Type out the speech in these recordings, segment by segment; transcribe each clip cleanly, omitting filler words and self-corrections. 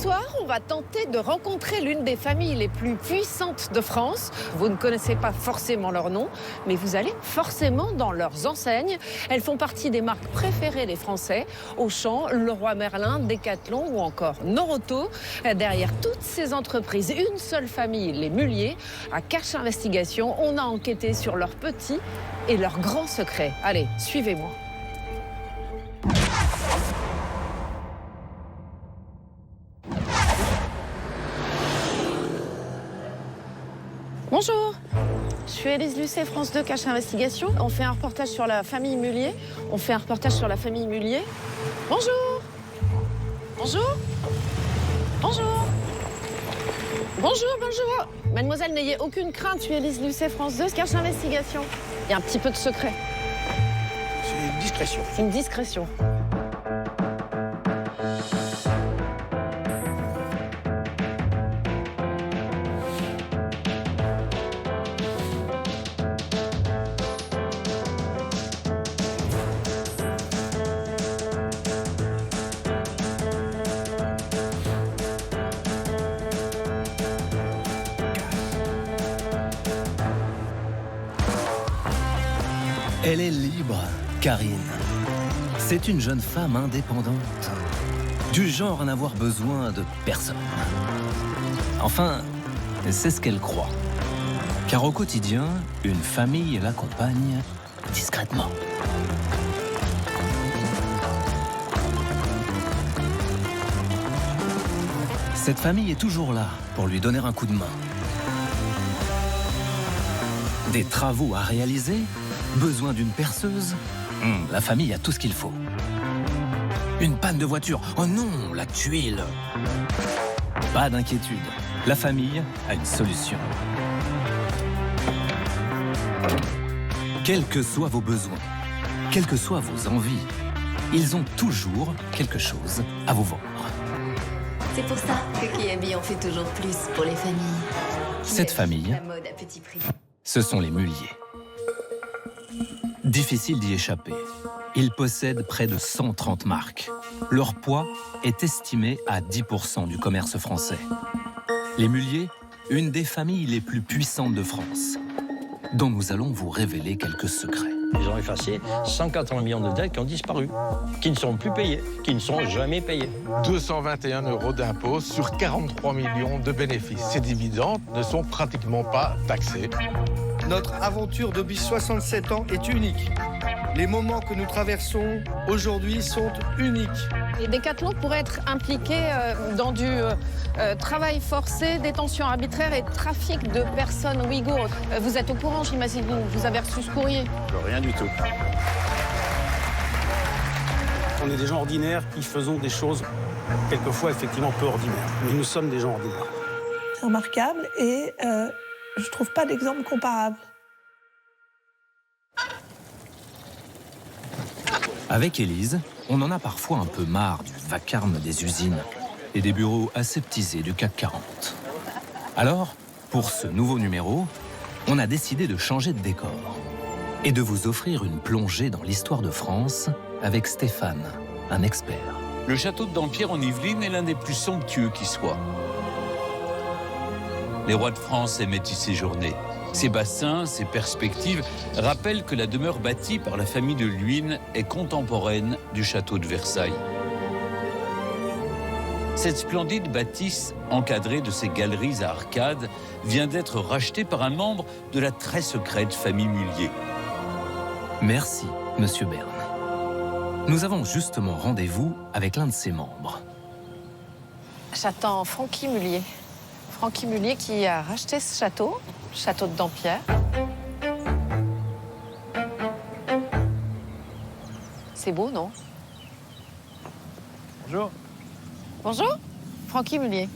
soir, on va tenter de rencontrer l'une des familles les plus puissantes de France. Vous ne connaissez pas forcément leur nom, mais vous allez forcément dans leurs enseignes. Elles font partie des marques préférées des Français. Auchan, Leroy Merlin, Decathlon ou encore Noroto. Derrière toutes ces entreprises, une seule famille, les Mullier. À Cache Investigation, on a enquêté sur leurs petits et leurs grands secrets. Allez, suivez-moi. Bonjour, je suis Élise Lucet, France 2, Cache Investigation. On fait un reportage sur la famille Mullier. Bonjour. Bonjour. Bonjour. Mademoiselle, n'ayez aucune crainte, je suis Élise Lucet, France 2, Cache Investigation. Il y a un petit peu de secret. C'est une discrétion. C'est une discrétion. Elle est libre, Karine. C'est une jeune femme indépendante, du genre à n'avoir besoin de personne. Enfin, c'est ce qu'elle croit. Car au quotidien, une famille l'accompagne discrètement. Cette famille est toujours là pour lui donner un coup de main. Des travaux à réaliser? Besoin d'une perceuse? La famille a tout ce qu'il faut. Une panne de voiture? Oh non, la tuile! Pas d'inquiétude, la famille a une solution. Quels que soient vos besoins, quelles que soient vos envies, ils ont toujours quelque chose à vous vendre. C'est pour ça que Kiabi en fait toujours plus pour les familles. Cette famille, La mode à petit prix. ce sont les Mullier. Difficile d'y échapper. Ils possèdent près de 130 marques. Leur poids est estimé à 10% du commerce français. Les Mullier, une des familles les plus puissantes de France, dont nous allons vous révéler quelques secrets. Ils ont effacé 180 millions de dettes qui ont disparu, qui ne sont plus payées, qui ne sont jamais payées. 221 € d'impôts sur 43 millions de bénéfices. Ces dividendes ne sont pratiquement pas taxés. Notre aventure depuis 67 ans est unique. Les moments que nous traversons aujourd'hui sont uniques. Et Decathlon pourrait être impliqué dans du travail forcé, détention arbitraire et trafic de personnes ouïghours. Vous êtes au courant, j'imagine, vous avez reçu ce courrier? Rien du tout. On est des gens ordinaires qui faisons des choses quelquefois effectivement peu ordinaires. Mais nous sommes des gens ordinaires. C'est remarquable et je ne trouve pas d'exemple comparable. Avec Élise, on en a parfois un peu marre du vacarme des usines et des bureaux aseptisés du CAC 40. Alors, pour ce nouveau numéro, on a décidé de changer de décor et de vous offrir une plongée dans l'histoire de France avec Stéphane, un expert. Le château de Dampierre en Yvelines est l'un des plus somptueux qui soit. Les rois de France aimaient y séjourner. Ces bassins, ces perspectives rappellent que la demeure bâtie par la famille de Luynes est contemporaine du château de Versailles. Cette splendide bâtisse, encadrée de ces galeries à arcades, vient d'être rachetée par un membre de la très secrète famille Mullier. Merci, Monsieur Berne. Nous avons justement rendez-vous avec l'un de ses membres. J'attends Francky Mullier. Francky Mullier qui a racheté ce château, le château de Dampierre. C'est beau, non? Bonjour. Bonjour, Francky Mullier.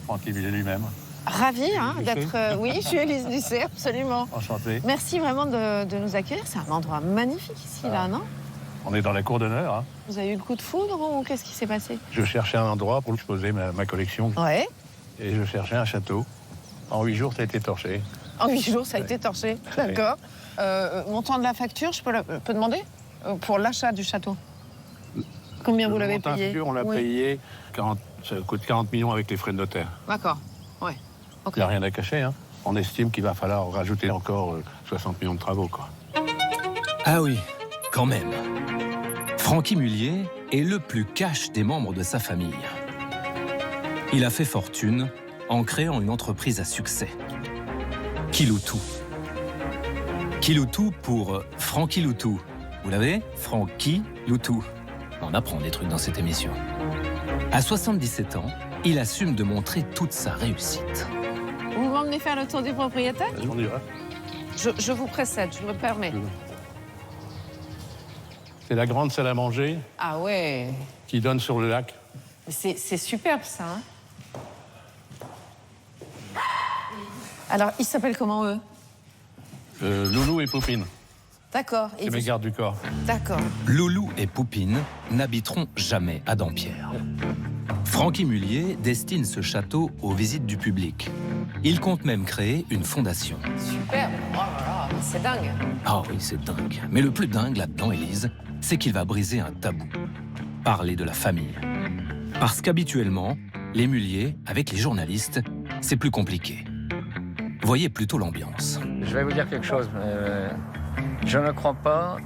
Francky Mullier lui-même. Ravi d'être... oui, je suis Élise Lucet, absolument. Enchanté. Merci vraiment de nous accueillir. C'est un endroit magnifique ici, là, non? On est dans la cour d'honneur. Hein. Vous avez eu le coup de foudre ou qu'est-ce qui s'est passé? Je cherchais un endroit pour exposer ma collection. Ouais. Et je cherchais un château. En 8 jours, ça a été torché. En 8 jours, ça a été torché. D'accord. Montant de la facture, je peux demander? Pour l'achat du château. Combien vous l'avez payé? On l'a payé 40 Ça coûte 40 millions avec les frais de notaire. D'accord. Ouais. Il n'y a rien à cacher, hein. On estime qu'il va falloir rajouter encore 60 millions de travaux, quoi. Ah oui, quand même. Francky Mullier est le plus cash des membres de sa famille. Il a fait fortune en créant une entreprise à succès. Kiloutou. Kiloutou pour Francky Loutou. Vous l'avez? Francky Loutou. On apprend des trucs dans cette émission. À 77 ans, il assume de montrer toute sa réussite. Vous m'emmenez faire le tour du propriétaire? On dirait. Je vous précède, je me permets. C'est la grande salle à manger Ah ouais. qui donne sur le lac. C'est superbe, ça. Hein. Alors, ils s'appellent comment, eux? Loulou et Poupine, D'accord. c'est mes gardes du corps. D'accord. Loulou et Poupine n'habiteront jamais à Dampierre. Francky Mullier destine ce château aux visites du public. Il compte même créer une fondation. Superbe. Oh là là, c'est dingue. Ah oui, c'est dingue. Mais le plus dingue là-dedans, Élise, c'est qu'il va briser un tabou. Parler de la famille. Parce qu'habituellement, les Mullier, avec les journalistes, c'est plus compliqué. Voyez plutôt l'ambiance. Je vais vous dire quelque chose. Je ne crois pas,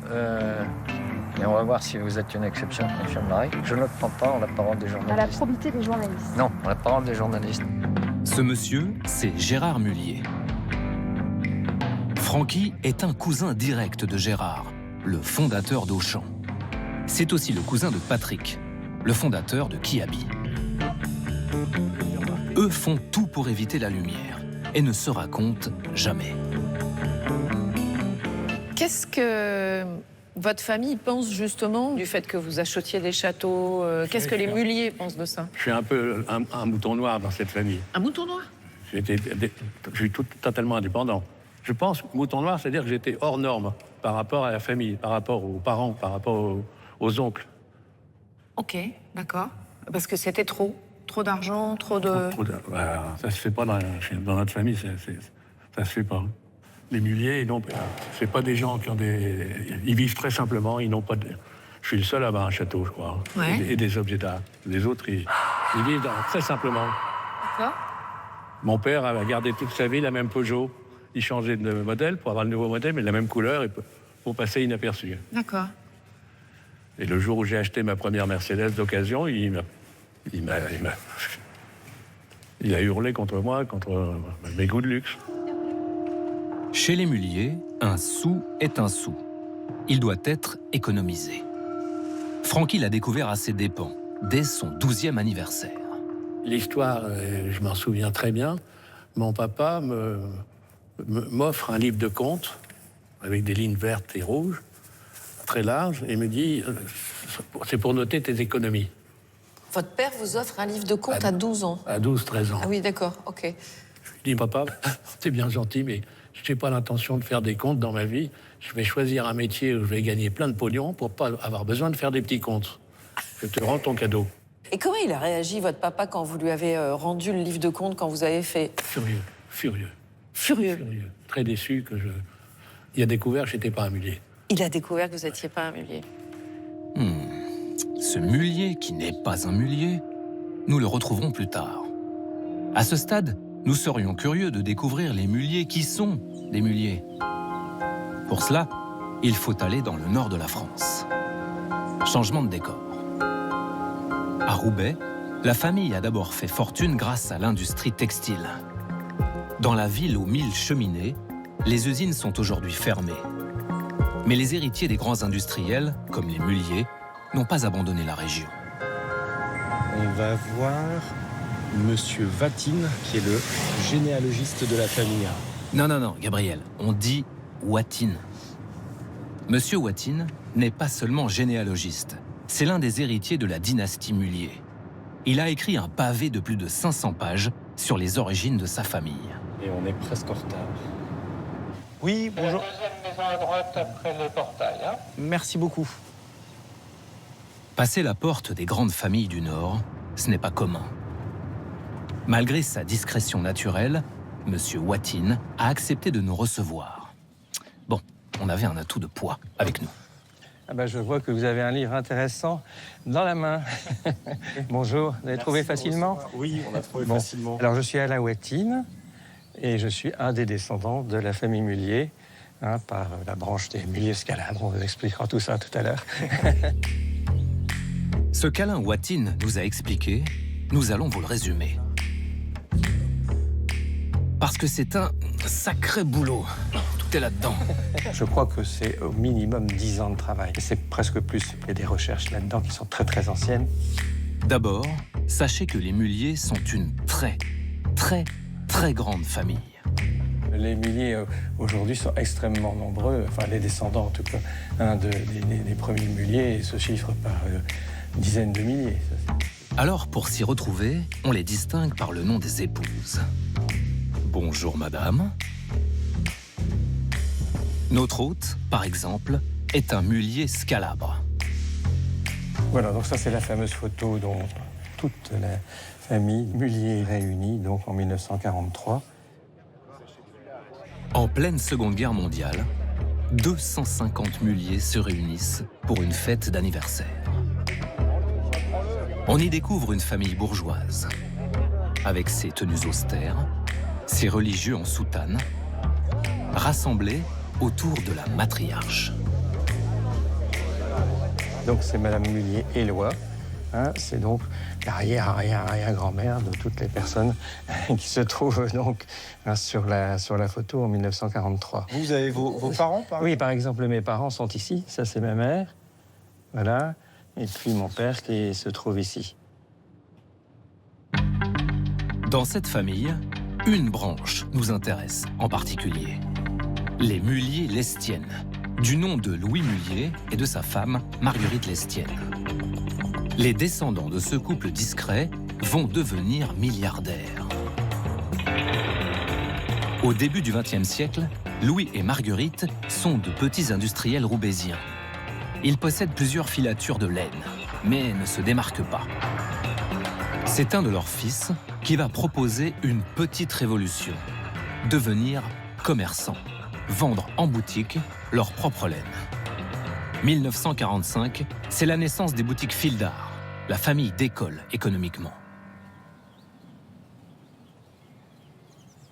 et on va voir si vous êtes une exception, confirme Marie, je ne crois pas en la parole des journalistes. À la probité des journalistes. Non, en la parole des journalistes. Ce monsieur, c'est Gérard Mullier. Francky est un cousin direct de Gérard, le fondateur d'Auchan. C'est aussi le cousin de Patrick, le fondateur de Kiabi. Eux font tout pour éviter la lumière et ne se racontent jamais. Qu'est-ce que votre famille pense justement du fait que vous achetiez des châteaux? Qu'est-ce que les Mullier pensent de ça? Je suis un peu un mouton noir dans cette famille. Un mouton noir? Je suis totalement indépendant. Je pense mouton noir, c'est-à-dire que j'étais hors norme par rapport à la famille, par rapport aux parents, par rapport aux oncles. Ok, d'accord. Parce que c'était trop d'argent, trop de... Voilà, ça se fait pas dans notre famille, ça se fait pas. Les Mullier, c'est pas des gens qui ont des... Ils vivent très simplement, ils n'ont pas de... Je suis le seul à avoir un château, je crois. Ouais. Et des objets d'art. Les autres, ils vivent très simplement. D'accord. Mon père avait gardé toute sa vie la même Peugeot. Il changeait de modèle pour avoir le nouveau modèle, mais la même couleur et pour passer inaperçu. D'accord. Et le jour où j'ai acheté ma première Mercedes d'occasion, il a hurlé contre moi, contre mes goûts de luxe. Chez les Mullier, un sou est un sou. Il doit être économisé. Francky l'a découvert à ses dépens, dès son 12e anniversaire. L'histoire, je m'en souviens très bien. Mon papa m'offre un livre de comptes avec des lignes vertes et rouges, très larges, et me dit c'est pour noter tes économies. Votre père vous offre un livre de comptes à 12 ans? À 12-13 ans. Ah oui, d'accord, ok. Je lui dis, papa, c'est bien gentil, mais je n'ai pas l'intention de faire des comptes dans ma vie. Je vais choisir un métier où je vais gagner plein de pognon pour pas avoir besoin de faire des petits comptes. Je te rends ton cadeau. Et comment il a réagi, votre papa, quand vous lui avez rendu le livre de comptes, quand vous avez fait... Furieux. Très déçu que il a découvert que je n'étais pas un Mullier. Il a découvert que vous n'étiez pas un Mullier. Ce Mullier qui n'est pas un Mullier, nous le retrouverons plus tard. À ce stade, nous serions curieux de découvrir les Mullier qui sont des Mullier. Pour cela, il faut aller dans le nord de la France. Changement de décor. À Roubaix, la famille a d'abord fait fortune grâce à l'industrie textile. Dans la ville aux 1000 cheminées, les usines sont aujourd'hui fermées. Mais les héritiers des grands industriels, comme les Mullier, n'ont pas abandonné la région. On va voir Monsieur Vatine, qui est le généalogiste de la famille. Non, Gabriel, on dit Watine. Monsieur Watine n'est pas seulement généalogiste, c'est l'un des héritiers de la dynastie Mullier. Il a écrit un pavé de plus de 500 pages sur les origines de sa famille. Et on est presque en retard. Oui, bonjour. La deuxième maison à droite après le portail. Hein. Merci beaucoup. Passer la porte des grandes familles du Nord, ce n'est pas commun. Malgré sa discrétion naturelle, Monsieur Watine a accepté de nous recevoir. Bon, on avait un atout de poids avec nous. Ah ben, je vois que vous avez un livre intéressant dans la main. Bonjour, vous l'avez trouvé facilement? Oui, on l'a trouvé facilement. Alors, je suis Alain Ouattine et je suis un des descendants de la famille Mullier, par la branche des Mullier-Scalabres. On vous expliquera tout ça tout à l'heure. Ce qu'Alain Ouattine nous a expliqué, nous allons vous le résumer. Parce que c'est un sacré boulot. Tout est là-dedans. Je crois que c'est au minimum 10 ans de travail. C'est presque plus. Il y a des recherches là-dedans qui sont très très anciennes. D'abord, sachez que les Mullier sont une très, très, très grande famille. Les Mullier aujourd'hui sont extrêmement nombreux, enfin les descendants en tout cas, des premiers Mullier se chiffrent par dizaines de milliers. Alors, pour s'y retrouver, on les distingue par le nom des épouses. Bonjour madame. Notre hôte, par exemple, est un Mullier Scalabre. Voilà, donc ça c'est la fameuse photo dont toute la famille Mullier réunie, donc en 1943. En pleine Seconde Guerre mondiale, 250 Mullier se réunissent pour une fête d'anniversaire. On y découvre une famille bourgeoise, avec ses tenues austères, ses religieux en soutane, rassemblés autour de la matriarche. Donc c'est Madame Mullier-Éloi, c'est donc l'arrière-arrière-arrière-grand-mère de toutes les personnes qui se trouvent donc sur la photo en 1943. Vous avez vos parents, par exemple? Oui, par exemple, mes parents sont ici. Ça, c'est ma mère. Voilà. Et puis mon père qui se trouve ici. Dans cette famille, une branche nous intéresse en particulier. Les Mullier Lestienne, du nom de Louis Mullier et de sa femme, Marguerite Lestienne. Les descendants de ce couple discret vont devenir milliardaires. Au début du XXe siècle, Louis et Marguerite sont de petits industriels roubaisiens. Ils possèdent plusieurs filatures de laine, mais ne se démarquent pas. C'est un de leurs fils qui va proposer une petite révolution. Devenir commerçant, vendre en boutique leur propre laine. 1945, c'est la naissance des boutiques Fildar. La famille décolle économiquement.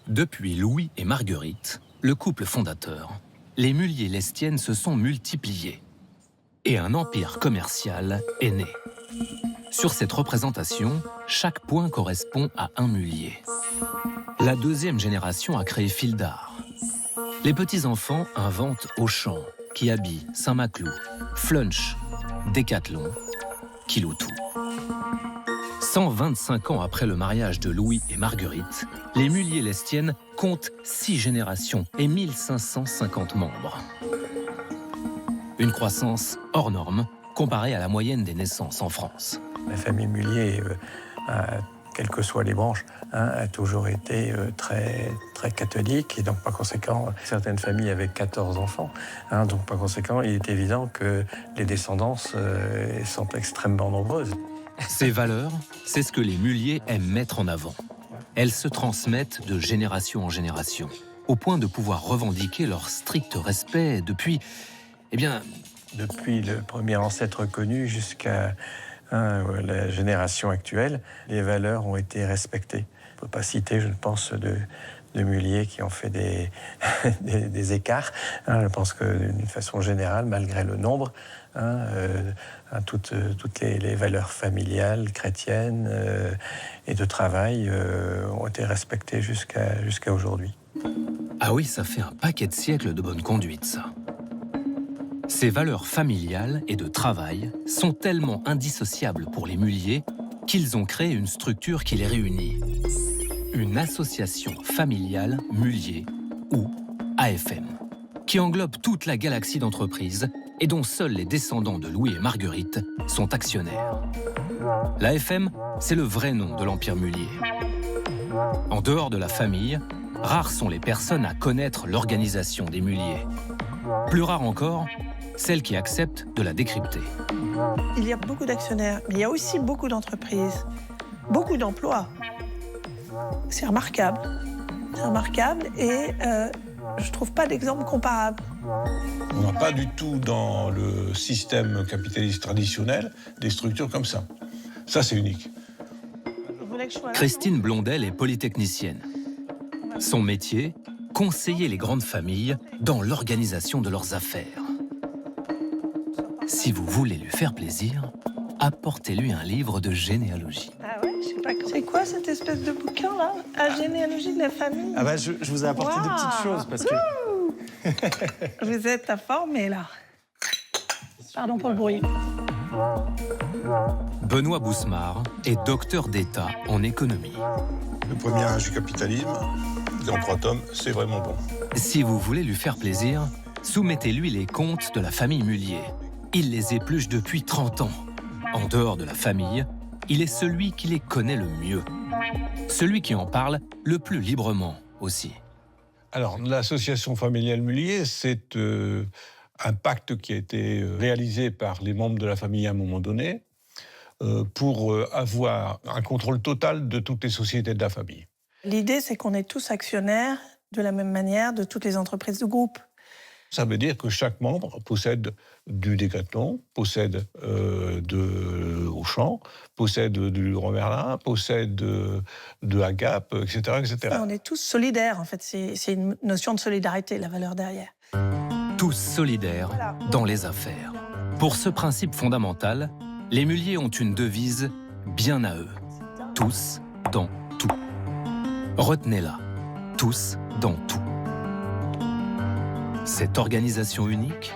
Depuis Louis et Marguerite, le couple fondateur, les Mullier Lestienne se sont multipliés. Et un empire commercial est né. Sur cette représentation, chaque point correspond à un Mullier. La deuxième génération a créé Fildar. Les petits-enfants inventent Auchan, Kiabi, Saint-Maclou, Flunch, Décathlon, Kiloutou. 125 ans après le mariage de Louis et Marguerite, les Mullier Lestienne comptent 6 générations et 1550 membres. Une croissance hors norme comparée à la moyenne des naissances en France. La famille Mullier, quelles que soient les branches, a toujours été très, très catholique. Et donc, par conséquent, certaines familles avaient 14 enfants. Donc, par conséquent, il est évident que les descendances sont extrêmement nombreuses. Ces valeurs, c'est ce que les Mullier aiment mettre en avant. Elles se transmettent de génération en génération, au point de pouvoir revendiquer leur strict respect depuis, depuis le premier ancêtre connu jusqu'à la génération actuelle, les valeurs ont été respectées. On ne peut pas citer, je pense, de Mullier qui ont fait des écarts. Je pense que d'une façon générale, malgré le nombre, toutes les valeurs familiales, chrétiennes et de travail ont été respectées jusqu'à aujourd'hui. Ah oui, ça fait un paquet de siècles de bonne conduite, ça. Ces valeurs familiales et de travail sont tellement indissociables pour les Mullier qu'ils ont créé une structure qui les réunit. Une association familiale Mullier, ou AFM, qui englobe toute la galaxie d'entreprises et dont seuls les descendants de Louis et Marguerite sont actionnaires. L'AFM, c'est le vrai nom de l'Empire Mullier. En dehors de la famille, rares sont les personnes à connaître l'organisation des Mullier. Plus rare encore, celles qui acceptent de la décrypter. Il y a beaucoup d'actionnaires, mais il y a aussi beaucoup d'entreprises, beaucoup d'emplois. C'est remarquable. C'est remarquable et je trouve pas d'exemple comparable. On n'a pas du tout dans le système capitaliste traditionnel des structures comme ça. Ça, c'est unique. Christine Blondel est polytechnicienne. Son métier, conseiller les grandes familles dans l'organisation de leurs affaires. Si vous voulez lui faire plaisir, apportez-lui un livre de généalogie. Ah ouais, je sais pas. C'est quoi cette espèce de bouquin là? La généalogie de la famille. Ah bah je vous ai apporté des petites choses parce que... Vous êtes informés là. Pardon pour le bruit. Benoît Bousmar est docteur d'État en économie. Le premier âge du capitalisme, dans 3 tomes, c'est vraiment bon. Si vous voulez lui faire plaisir, soumettez-lui les comptes de la famille Mullier. Il les épluche depuis 30 ans. En dehors de la famille, il est celui qui les connaît le mieux. Celui qui en parle le plus librement aussi. Alors, l'association familiale Mullier, c'est un pacte qui a été réalisé par les membres de la famille à un moment donné pour avoir un contrôle total de toutes les sociétés de la famille. L'idée, c'est qu'on est tous actionnaires de la même manière de toutes les entreprises du groupe. Ça veut dire que chaque membre possède du Décathlon, possède de Auchan, possède du Leroy Merlin, possède de Agap, etc., etc. On est tous solidaires, en fait. C'est une notion de solidarité, la valeur derrière. Tous solidaires dans les affaires. Pour ce principe fondamental, les Mullier ont une devise bien à eux. Tous dans tout. Retenez-la. Tous dans tout. Cette organisation unique,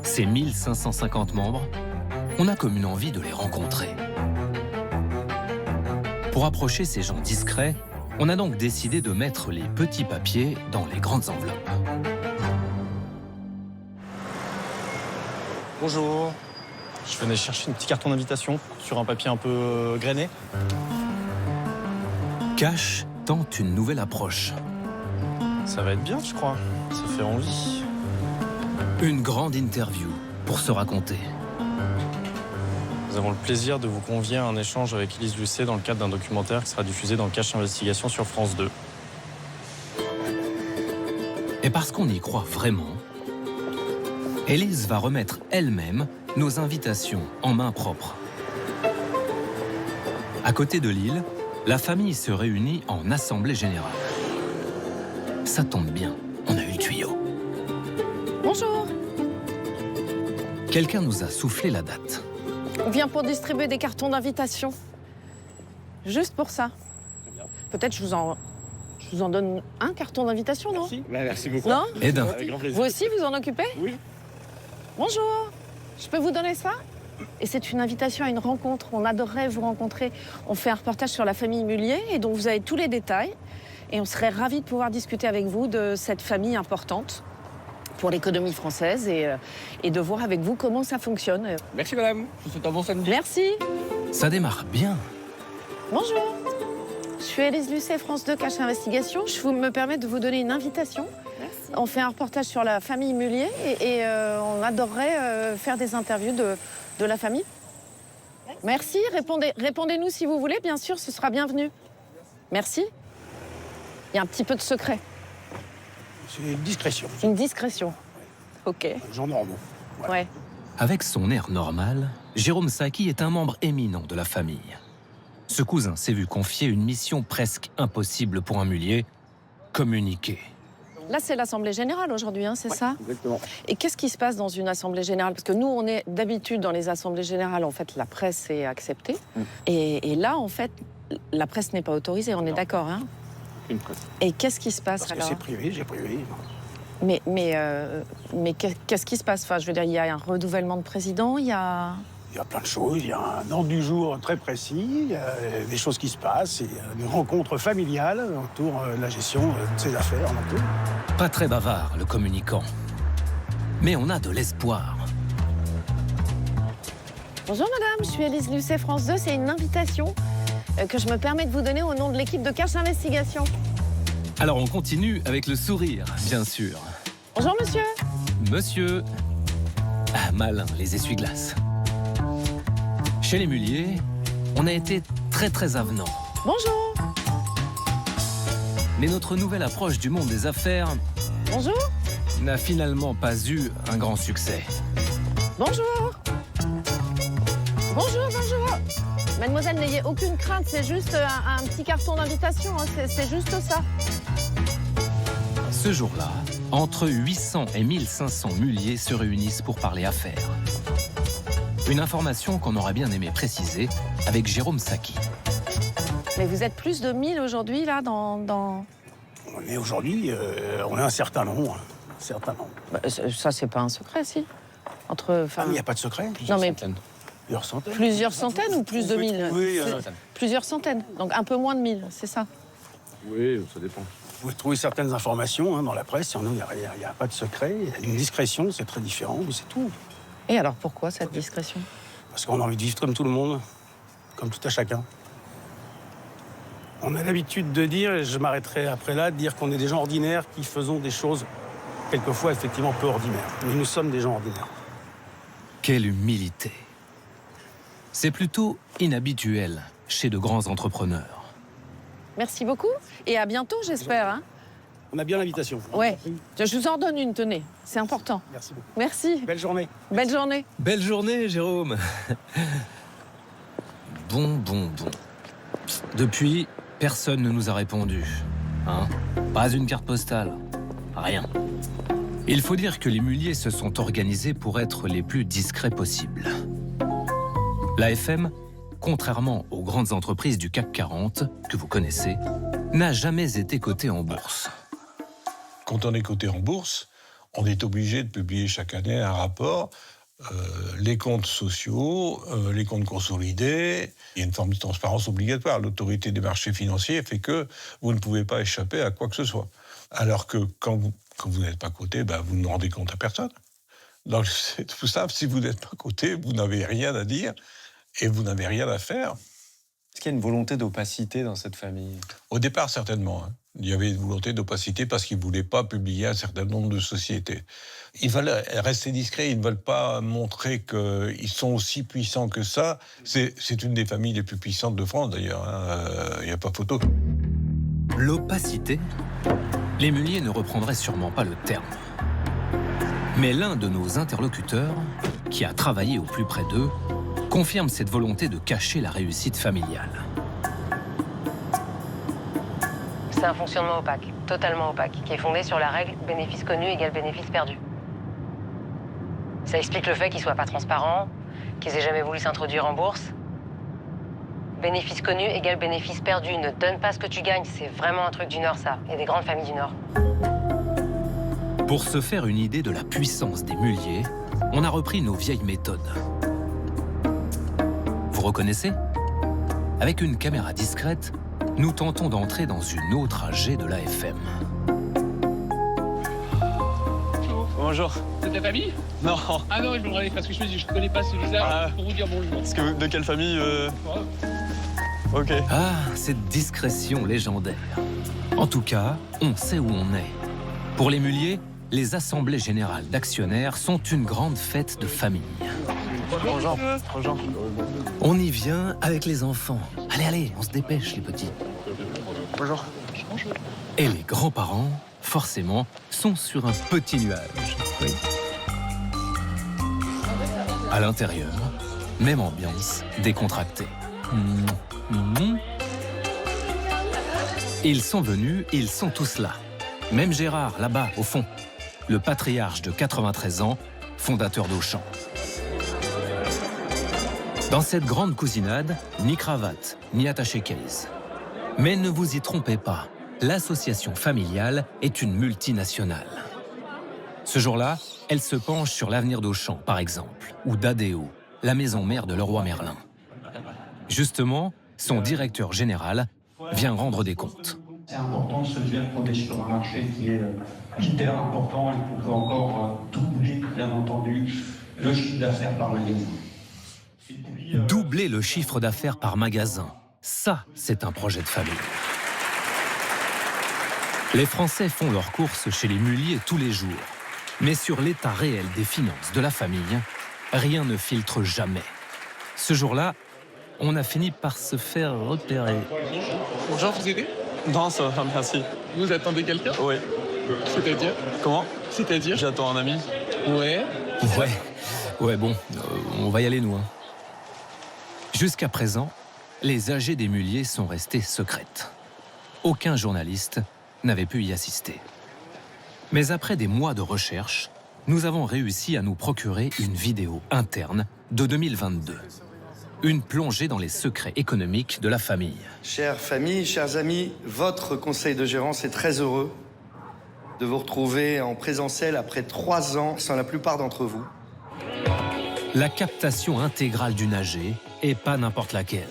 ces 1550 membres, on a comme une envie de les rencontrer. Pour approcher ces gens discrets, on a donc décidé de mettre les petits papiers dans les grandes enveloppes. Bonjour. Je venais chercher un petit carton d'invitation sur un papier un peu grainé. Cash tente une nouvelle approche. Ça va être bien, je crois. Ça fait envie. Une grande interview pour se raconter. Nous avons le plaisir de vous convier à un échange avec Élise Lucet dans le cadre d'un documentaire qui sera diffusé dans Cash Investigation sur France 2. Et parce qu'on y croit vraiment, Élise va remettre elle-même nos invitations en main propre. À côté de Lille, la famille se réunit en assemblée générale. Ça tombe bien, on a eu le tuyau. Bonjour. Quelqu'un nous a soufflé la date. On vient pour distribuer des cartons d'invitation. Juste pour ça. Peut-être je vous en donne un carton d'invitation, non? Merci beaucoup. Non? Et d'un. Vous aussi, vous en occupez? Oui. Bonjour. Je peux vous donner ça? Et c'est une invitation à une rencontre. On adorerait vous rencontrer. On fait un reportage sur la famille Mullier et donc vous avez tous les détails. Et on serait ravis de pouvoir discuter avec vous de cette famille importante pour l'économie française et de voir avec vous comment ça fonctionne. Merci madame. Je vous souhaite un bon samedi. Merci. Ça démarre bien. Bonjour. Je suis Élise Lucet, France 2, Cash Investigation. Je me permets de vous donner une invitation. Merci. On fait un reportage sur la famille Mullier et on adorerait faire des interviews de la famille. Merci. Répondez-nous si vous voulez, bien sûr, ce sera bienvenu. Merci. Il y a un petit peu de secret. C'est une discrétion. Une discrétion. Ok. Gens normaux. Ouais. Avec son air normal, Jérôme Saki est un membre éminent de la famille. Ce cousin s'est vu confier une mission presque impossible pour un Mullier, communiquer. Là, c'est l'Assemblée Générale aujourd'hui, hein, c'est ça? Exactement. Et qu'est-ce qui se passe dans une Assemblée Générale? Parce que nous, on est d'habitude dans les Assemblées Générales, en fait, la presse est acceptée. Et là, en fait, la presse n'est pas autorisée, on est d'accord, hein? Une presse. Et qu'est-ce qui se passe Parce alors? que c'est privé, j'ai privé. Mais qu'est-ce qui se passe? Enfin, je veux dire, il y a un renouvellement de président, il y a plein de choses, il y a un ordre du jour très précis, il y a des choses qui se passent, il y a des rencontres familiales autour de la gestion de ces affaires. Pas très bavard, le communicant. Mais on a de l'espoir. Bonjour madame, je suis Élise Lucet, France 2, c'est une invitation que je me permets de vous donner au nom de l'équipe de Cash Investigation. Alors on continue avec le sourire, bien sûr. Bonjour monsieur. Monsieur. Ah, malin, les essuie-glaces. Chez les Mullier, on a été très avenants. Bonjour. Mais notre nouvelle approche du monde des affaires Bonjour. n'a finalement pas eu un grand succès. Bonjour. Bonjour, bonjour. Mademoiselle, n'ayez aucune crainte, c'est juste un petit carton d'invitation, hein. C'est juste ça. Ce jour-là, entre 800 et 1500 muliers se réunissent pour parler affaires. Une information qu'on aurait bien aimé préciser avec Jérôme Saki. Mais vous êtes plus de 1000 aujourd'hui, là, dans... On est aujourd'hui, on est un certain nombre. Un certain nombre. Bah, ça, c'est pas un secret, si. Entre... Il n'y a pas de secret. Non, mais... Plusieurs centaines. Plusieurs centaines ou plus de 1000? Oui, plusieurs centaines. Donc un peu moins de 1000, c'est ça? Oui, ça dépend. Vous pouvez trouver certaines informations dans la presse. Il n'y a pas de secret. Il y a une discrétion, c'est très différent, mais c'est tout. Et alors pourquoi cette discrétion? Parce qu'on a envie de vivre comme tout le monde, comme tout à chacun. On a l'habitude de dire, et je m'arrêterai après là, de dire qu'on est des gens ordinaires qui faisons des choses quelquefois effectivement peu ordinaires. Mais nous sommes des gens ordinaires. Quelle humilité! C'est plutôt inhabituel chez de grands entrepreneurs. Merci beaucoup et à bientôt, j'espère. Hein. On a bien l'invitation. Ouais, je vous en donne une, tenez. C'est important. Merci beaucoup. Merci. Belle journée. Belle journée. Belle journée, Jérôme. Bon. Depuis, personne ne nous a répondu. Hein? Pas une carte postale. Rien. Il faut dire que les muliers se sont organisés pour être les plus discrets possibles. L'AFM, contrairement aux grandes entreprises du CAC 40, que vous connaissez, n'a jamais été cotée en bourse. Quand on est coté en bourse, on est obligé de publier chaque année un rapport, les comptes sociaux, les comptes consolidés. Il y a une forme de transparence obligatoire. L'autorité des marchés financiers fait que vous ne pouvez pas échapper à quoi que ce soit. Alors que quand vous n'êtes pas coté, vous ne rendez compte à personne. Donc c'est tout simple, si vous n'êtes pas coté, vous n'avez rien à dire et vous n'avez rien à faire. Est-ce qu'il y a une volonté d'opacité dans cette famille? Au départ, certainement. Il y avait une volonté d'opacité parce qu'ils ne voulaient pas publier un certain nombre de sociétés. Ils veulent rester discrets, ils ne veulent pas montrer qu'ils sont aussi puissants que ça. C'est une des familles les plus puissantes de France, d'ailleurs. Il n'y a pas photo. L'opacité, les muliers ne reprendraient sûrement pas le terme. Mais l'un de nos interlocuteurs, qui a travaillé au plus près d'eux, confirme cette volonté de cacher la réussite familiale. C'est un fonctionnement opaque, totalement opaque, qui est fondé sur la règle bénéfice connu égale bénéfice perdu. Ça explique le fait qu'ils soient pas transparents, qu'ils aient jamais voulu s'introduire en bourse. Bénéfice connu égale bénéfice perdu. Ne donne pas ce que tu gagnes, c'est vraiment un truc du Nord, ça. Il y a des grandes familles du Nord. Pour se faire une idée de la puissance des muliers, on a repris nos vieilles méthodes. Vous reconnaissez? Avec une caméra discrète, nous tentons d'entrer dans une autre AG de l'AFM. Bonjour. C'est ta famille? Non. Ah non, je me demandais parce que je ne connais pas ce visage pour vous dire bonjour. Est-ce que de quelle famille Ok. Ah, cette discrétion légendaire. En tout cas, on sait où on est. Pour les muliers, les assemblées générales d'actionnaires sont une grande fête de famille. Bonjour. On y vient avec les enfants. Allez, on se dépêche, les petits. Bonjour. Et les grands-parents, forcément, sont sur un petit nuage. Oui. À l'intérieur, même ambiance, décontractée. Ils sont venus, ils sont tous là. Même Gérard, là-bas, au fond. Le patriarche de 93 ans, fondateur d'Auchan. Dans cette grande cousinade, ni cravate, ni attaché-case. Mais ne vous y trompez pas, l'association familiale est une multinationale. Ce jour-là, elle se penche sur l'avenir d'Auchan, par exemple, ou d'Adéo, la maison mère de Leroy Merlin. Justement, son directeur général vient rendre des comptes. C'est important de se dire qu'on est sur un marché qui est hyper important et qu'on peut encore doubler, bien entendu, le chiffre d'affaires par magasin. Doubler le chiffre d'affaires par magasin, ça, c'est un projet de famille. Les Français font leurs courses chez les muliers tous les jours. Mais sur l'état réel des finances de la famille, rien ne filtre jamais. Ce jour-là, on a fini par se faire repérer. Bonjour, vous aidez? Non, ça va, merci. Vous attendez quelqu'un? Oui. C'est-à-dire? Comment? C'est-à-dire? J'attends un ami. Ouais. Ouais, bon, on va y aller, nous. Hein. Jusqu'à présent, les AG des Mulliers sont restées secrètes. Aucun journaliste n'avait pu y assister. Mais après des mois de recherche, nous avons réussi à nous procurer une vidéo interne de 2022. Une plongée dans les secrets économiques de la famille. Chères familles, chers amis, votre conseil de gérance est très heureux de vous retrouver en présentiel après 3 ans sans la plupart d'entre vous. La captation intégrale d'une AG, et pas n'importe laquelle.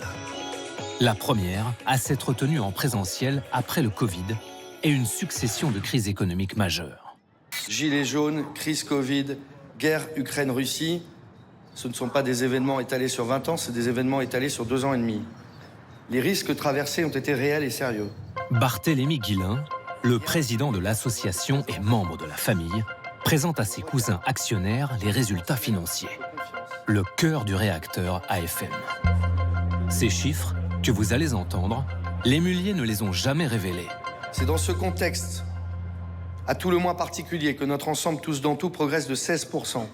La première à s'être tenue en présentiel après le Covid et une succession de crises économiques majeures. Gilets jaunes, crise Covid, guerre Ukraine-Russie, ce ne sont pas des événements étalés sur 20 ans, c'est des événements étalés sur 2 ans et demi. Les risques traversés ont été réels et sérieux. Barthélémy Guillain, le président de l'association et membre de la famille, présente à ses cousins actionnaires les résultats financiers. Le cœur du réacteur AFM. Ces chiffres, que vous allez entendre, les Mulliers ne les ont jamais révélés. C'est dans ce contexte, à tout le moins particulier, que notre ensemble tous dans tout progresse de 16%,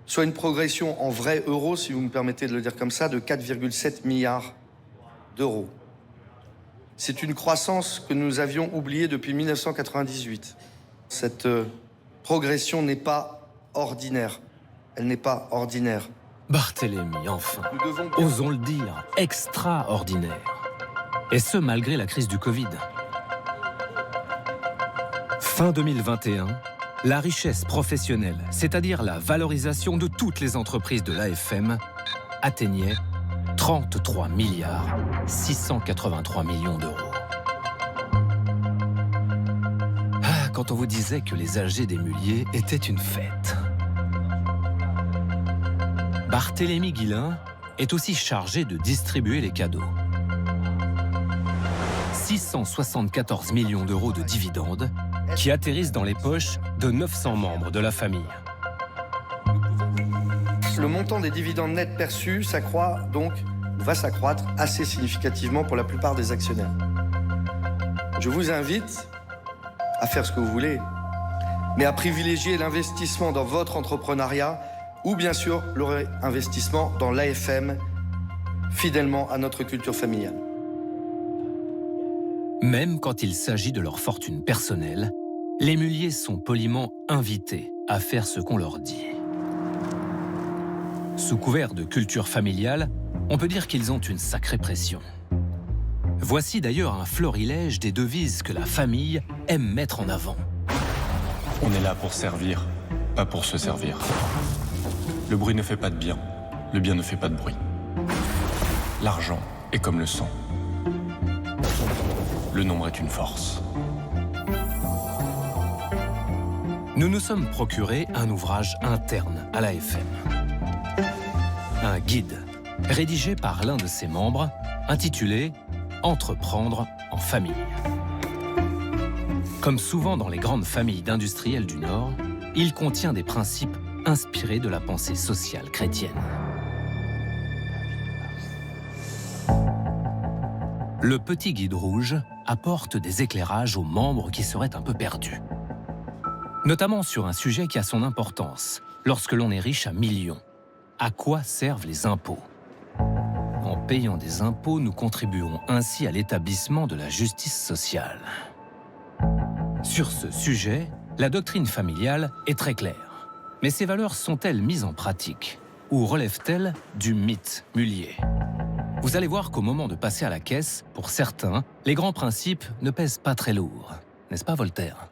soit une progression en vrais euros, si vous me permettez de le dire comme ça, de 4,7 milliards d'euros. C'est une croissance que nous avions oubliée depuis 1998. Cette progression n'est pas ordinaire. Elle n'est pas ordinaire. Barthélémy, enfin, osons le dire, extraordinaire. Et ce, malgré la crise du Covid. Fin 2021, la richesse professionnelle, c'est-à-dire la valorisation de toutes les entreprises de l'AFM, atteignait 33 milliards 683 millions d'euros. Ah, quand on vous disait que les AG des Mulliers étaient une fête. Barthélémy Guillain est aussi chargé de distribuer les cadeaux. 674 millions d'euros de dividendes qui atterrissent dans les poches de 900 membres de la famille. Le montant des dividendes nets perçus s'accroît donc, va s'accroître assez significativement pour la plupart des actionnaires. Je vous invite à faire ce que vous voulez, mais à privilégier l'investissement dans votre entrepreneuriat ou bien sûr le réinvestissement dans l'AFM, fidèlement à notre culture familiale. Même quand il s'agit de leur fortune personnelle, les Mulliers sont poliment invités à faire ce qu'on leur dit. Sous couvert de culture familiale, on peut dire qu'ils ont une sacrée pression. Voici d'ailleurs un florilège des devises que la famille aime mettre en avant. On est là pour servir, pas pour se servir. Le bruit ne fait pas de bien, le bien ne fait pas de bruit. L'argent est comme le sang. Le nombre est une force. Nous nous sommes procuré un ouvrage interne à l'AFM. Un guide rédigé par l'un de ses membres, intitulé « Entreprendre en famille ». Comme souvent dans les grandes familles d'industriels du Nord, il contient des principes inspirés de la pensée sociale chrétienne. Le petit guide rouge apporte des éclairages aux membres qui seraient un peu perdus. Notamment sur un sujet qui a son importance, lorsque l'on est riche à millions. À quoi servent les impôts ? En payant des impôts, nous contribuons ainsi à l'établissement de la justice sociale. Sur ce sujet, la doctrine familiale est très claire. Mais ces valeurs sont-elles mises en pratique ou relèvent-elles du mythe Mullier ? Vous allez voir qu'au moment de passer à la caisse, pour certains, les grands principes ne pèsent pas très lourd. N'est-ce pas, Voltaire ?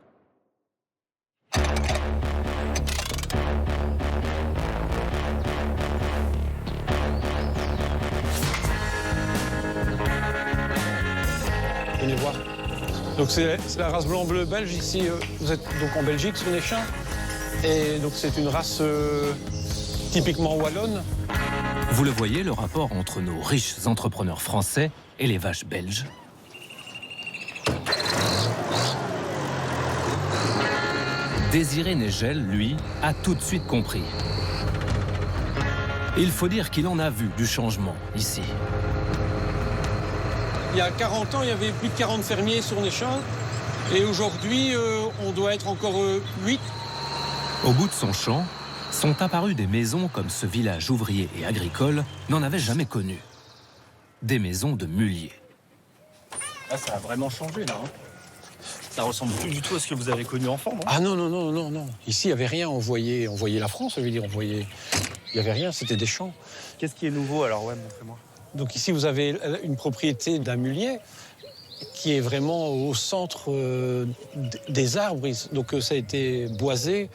Venez voir. Donc c'est la race blanc-bleu belge ici. Vous êtes donc en Belgique, sur les chiens. Et donc c'est une race typiquement wallonne. Vous le voyez, le rapport entre nos riches entrepreneurs français et les vaches belges. Désiré Négel, lui, a tout de suite compris. Il faut dire qu'il en a vu du changement ici. Il y a 40 ans, il y avait plus de 40 fermiers sur Néchin. Et aujourd'hui, on doit être encore 8. Au bout de son champ, sont apparues des maisons comme ce village ouvrier et agricole n'en avait jamais connu. Des maisons de muliers. Là, ça a vraiment changé, là. Ça ressemble plus du tout à ce que vous avez connu enfant, non? Ah non. Ici, il n'y avait rien. On voyait la France, je veux dire. Il n'y avait rien, c'était des champs. Qu'est-ce qui est nouveau, alors? Ouais, montrez-moi. Donc ici, vous avez une propriété d'un mulier qui est vraiment au centre des arbres. Donc ça a été boisé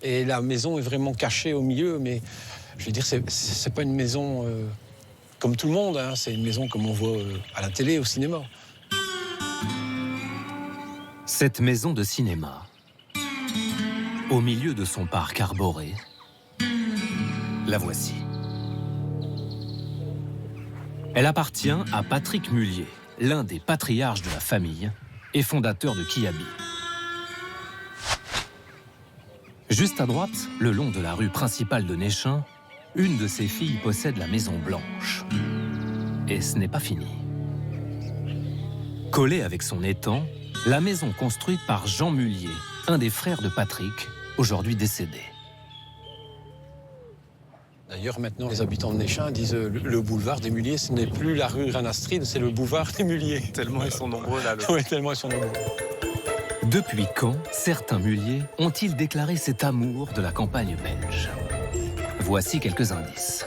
et la maison est vraiment cachée au milieu. Mais je veux dire, c'est pas une maison comme tout le monde. Hein. C'est une maison comme on voit à la télé, au cinéma. Cette maison de cinéma, au milieu de son parc arboré, la voici. Elle appartient à Patrick Mullier, l'un des patriarches de la famille et fondateur de Kiabi. Juste à droite, le long de la rue principale de Néchin, une de ses filles possède la Maison Blanche. Et ce n'est pas fini. Collée avec son étang, la maison construite par Jean Mullier, un des frères de Patrick, aujourd'hui décédé. D'ailleurs, maintenant, les habitants de Néchin disent le boulevard des Mulliers, ce n'est plus la rue Ranastrid, c'est le boulevard des Mulliers. Tellement ils sont nombreux, là. Oui, tellement ils sont nombreux. Depuis quand certains Mulliers ont-ils déclaré cet amour de la campagne belge? Voici quelques indices.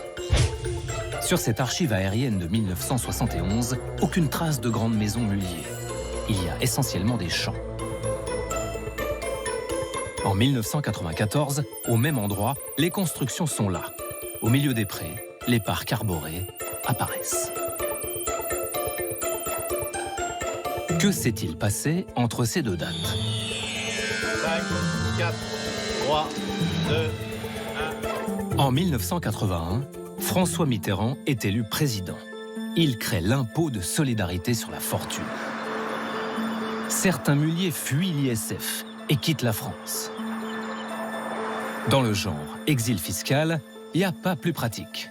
Sur cette archive aérienne de 1971, aucune trace de grande maison Mullier. Il y a essentiellement des champs. En 1994, au même endroit, les constructions sont là. Au milieu des prés, les parcs arborés apparaissent. Que s'est-il passé entre ces deux dates? 5, 4, 3, 2, 1... En 1981, François Mitterrand est élu président. Il crée l'impôt de solidarité sur la fortune. Certains Mulliers fuient l'ISF et quittent la France. Dans le genre exil fiscal, il n'y a pas plus pratique.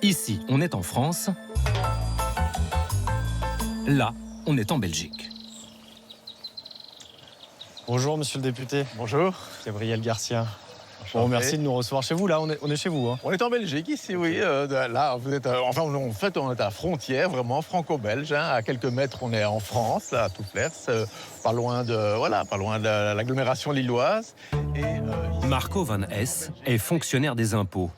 Ici, on est en France. Là, on est en Belgique. Bonjour, monsieur le député. Bonjour. Gabriel Garcia. Bon, merci de nous recevoir chez vous. Là, on est chez vous. Hein. On est en Belgique ici, oui. Là, vous êtes, en fait, on est à la frontière, vraiment franco-belge. Hein. À quelques mètres, on est en France, là, à Touflers, pas loin de l'agglomération lilloise. Marco Van Hess est fonctionnaire des impôts.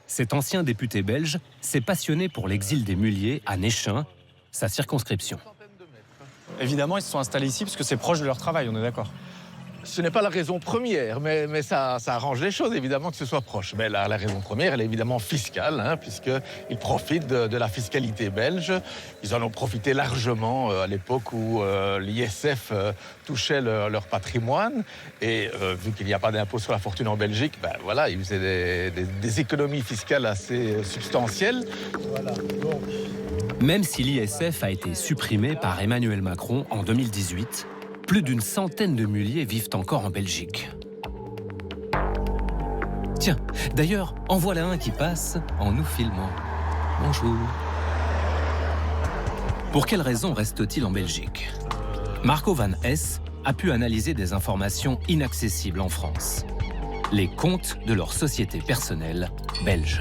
Cet ancien député belge s'est passionné pour l'exil des Mulliers à Néchin, sa circonscription. Évidemment, ils se sont installés ici parce que c'est proche de leur travail, on est d'accord. Ce n'est pas la raison première, mais ça arrange les choses, évidemment, que ce soit proche. Mais la raison première, elle est évidemment fiscale, hein, puisqu'ils profitent de la fiscalité belge. Ils en ont profité largement à l'époque où l'ISF touchait leur patrimoine. Et vu qu'il n'y a pas d'impôt sur la fortune en Belgique, ben, voilà, ils faisaient des économies fiscales assez substantielles. Voilà. Donc... Même si l'ISF a été supprimé par Emmanuel Macron en 2018, plus d'une centaine de Mulliers vivent encore en Belgique. Tiens, d'ailleurs, en voilà un qui passe en nous filmant. Bonjour. Pour quelles raisons reste-t-il en Belgique? Marco Van Hess a pu analyser des informations inaccessibles en France. Les comptes de leur société personnelle belge.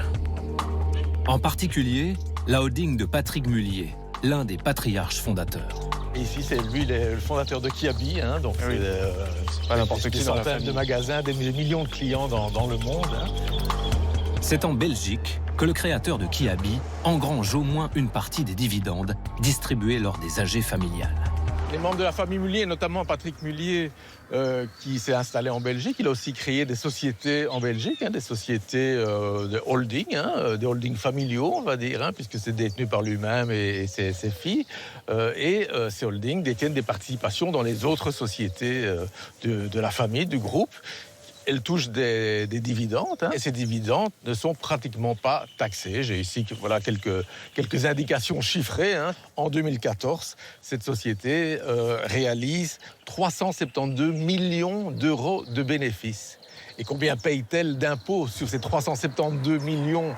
En particulier, la holding de Patrick Mullier, l'un des patriarches fondateurs. Ici, c'est lui le fondateur de Kiabi, hein, donc oui. C'est pas n'importe qui. Des centaines de magasins, des millions de clients dans le monde. Hein. C'est en Belgique que le créateur de Kiabi engrange au moins une partie des dividendes distribués lors des AG familiales. Les membres de la famille Mullier, notamment Patrick Mullier, qui s'est installé en Belgique, il a aussi créé des sociétés en Belgique, hein, des sociétés de holding, hein, des holdings familiaux, on va dire, hein, puisque c'est détenu par lui-même et ses filles. Ces holdings détiennent des participations dans les autres sociétés de la famille, du groupe. Elles touchent des dividendes, hein, et ces dividendes ne sont pratiquement pas taxés. J'ai ici voilà, quelques indications chiffrées. Hein. En 2014, cette société réalise 372 millions d'euros de bénéfices. Et combien paye-t-elle d'impôts sur ces 372 millions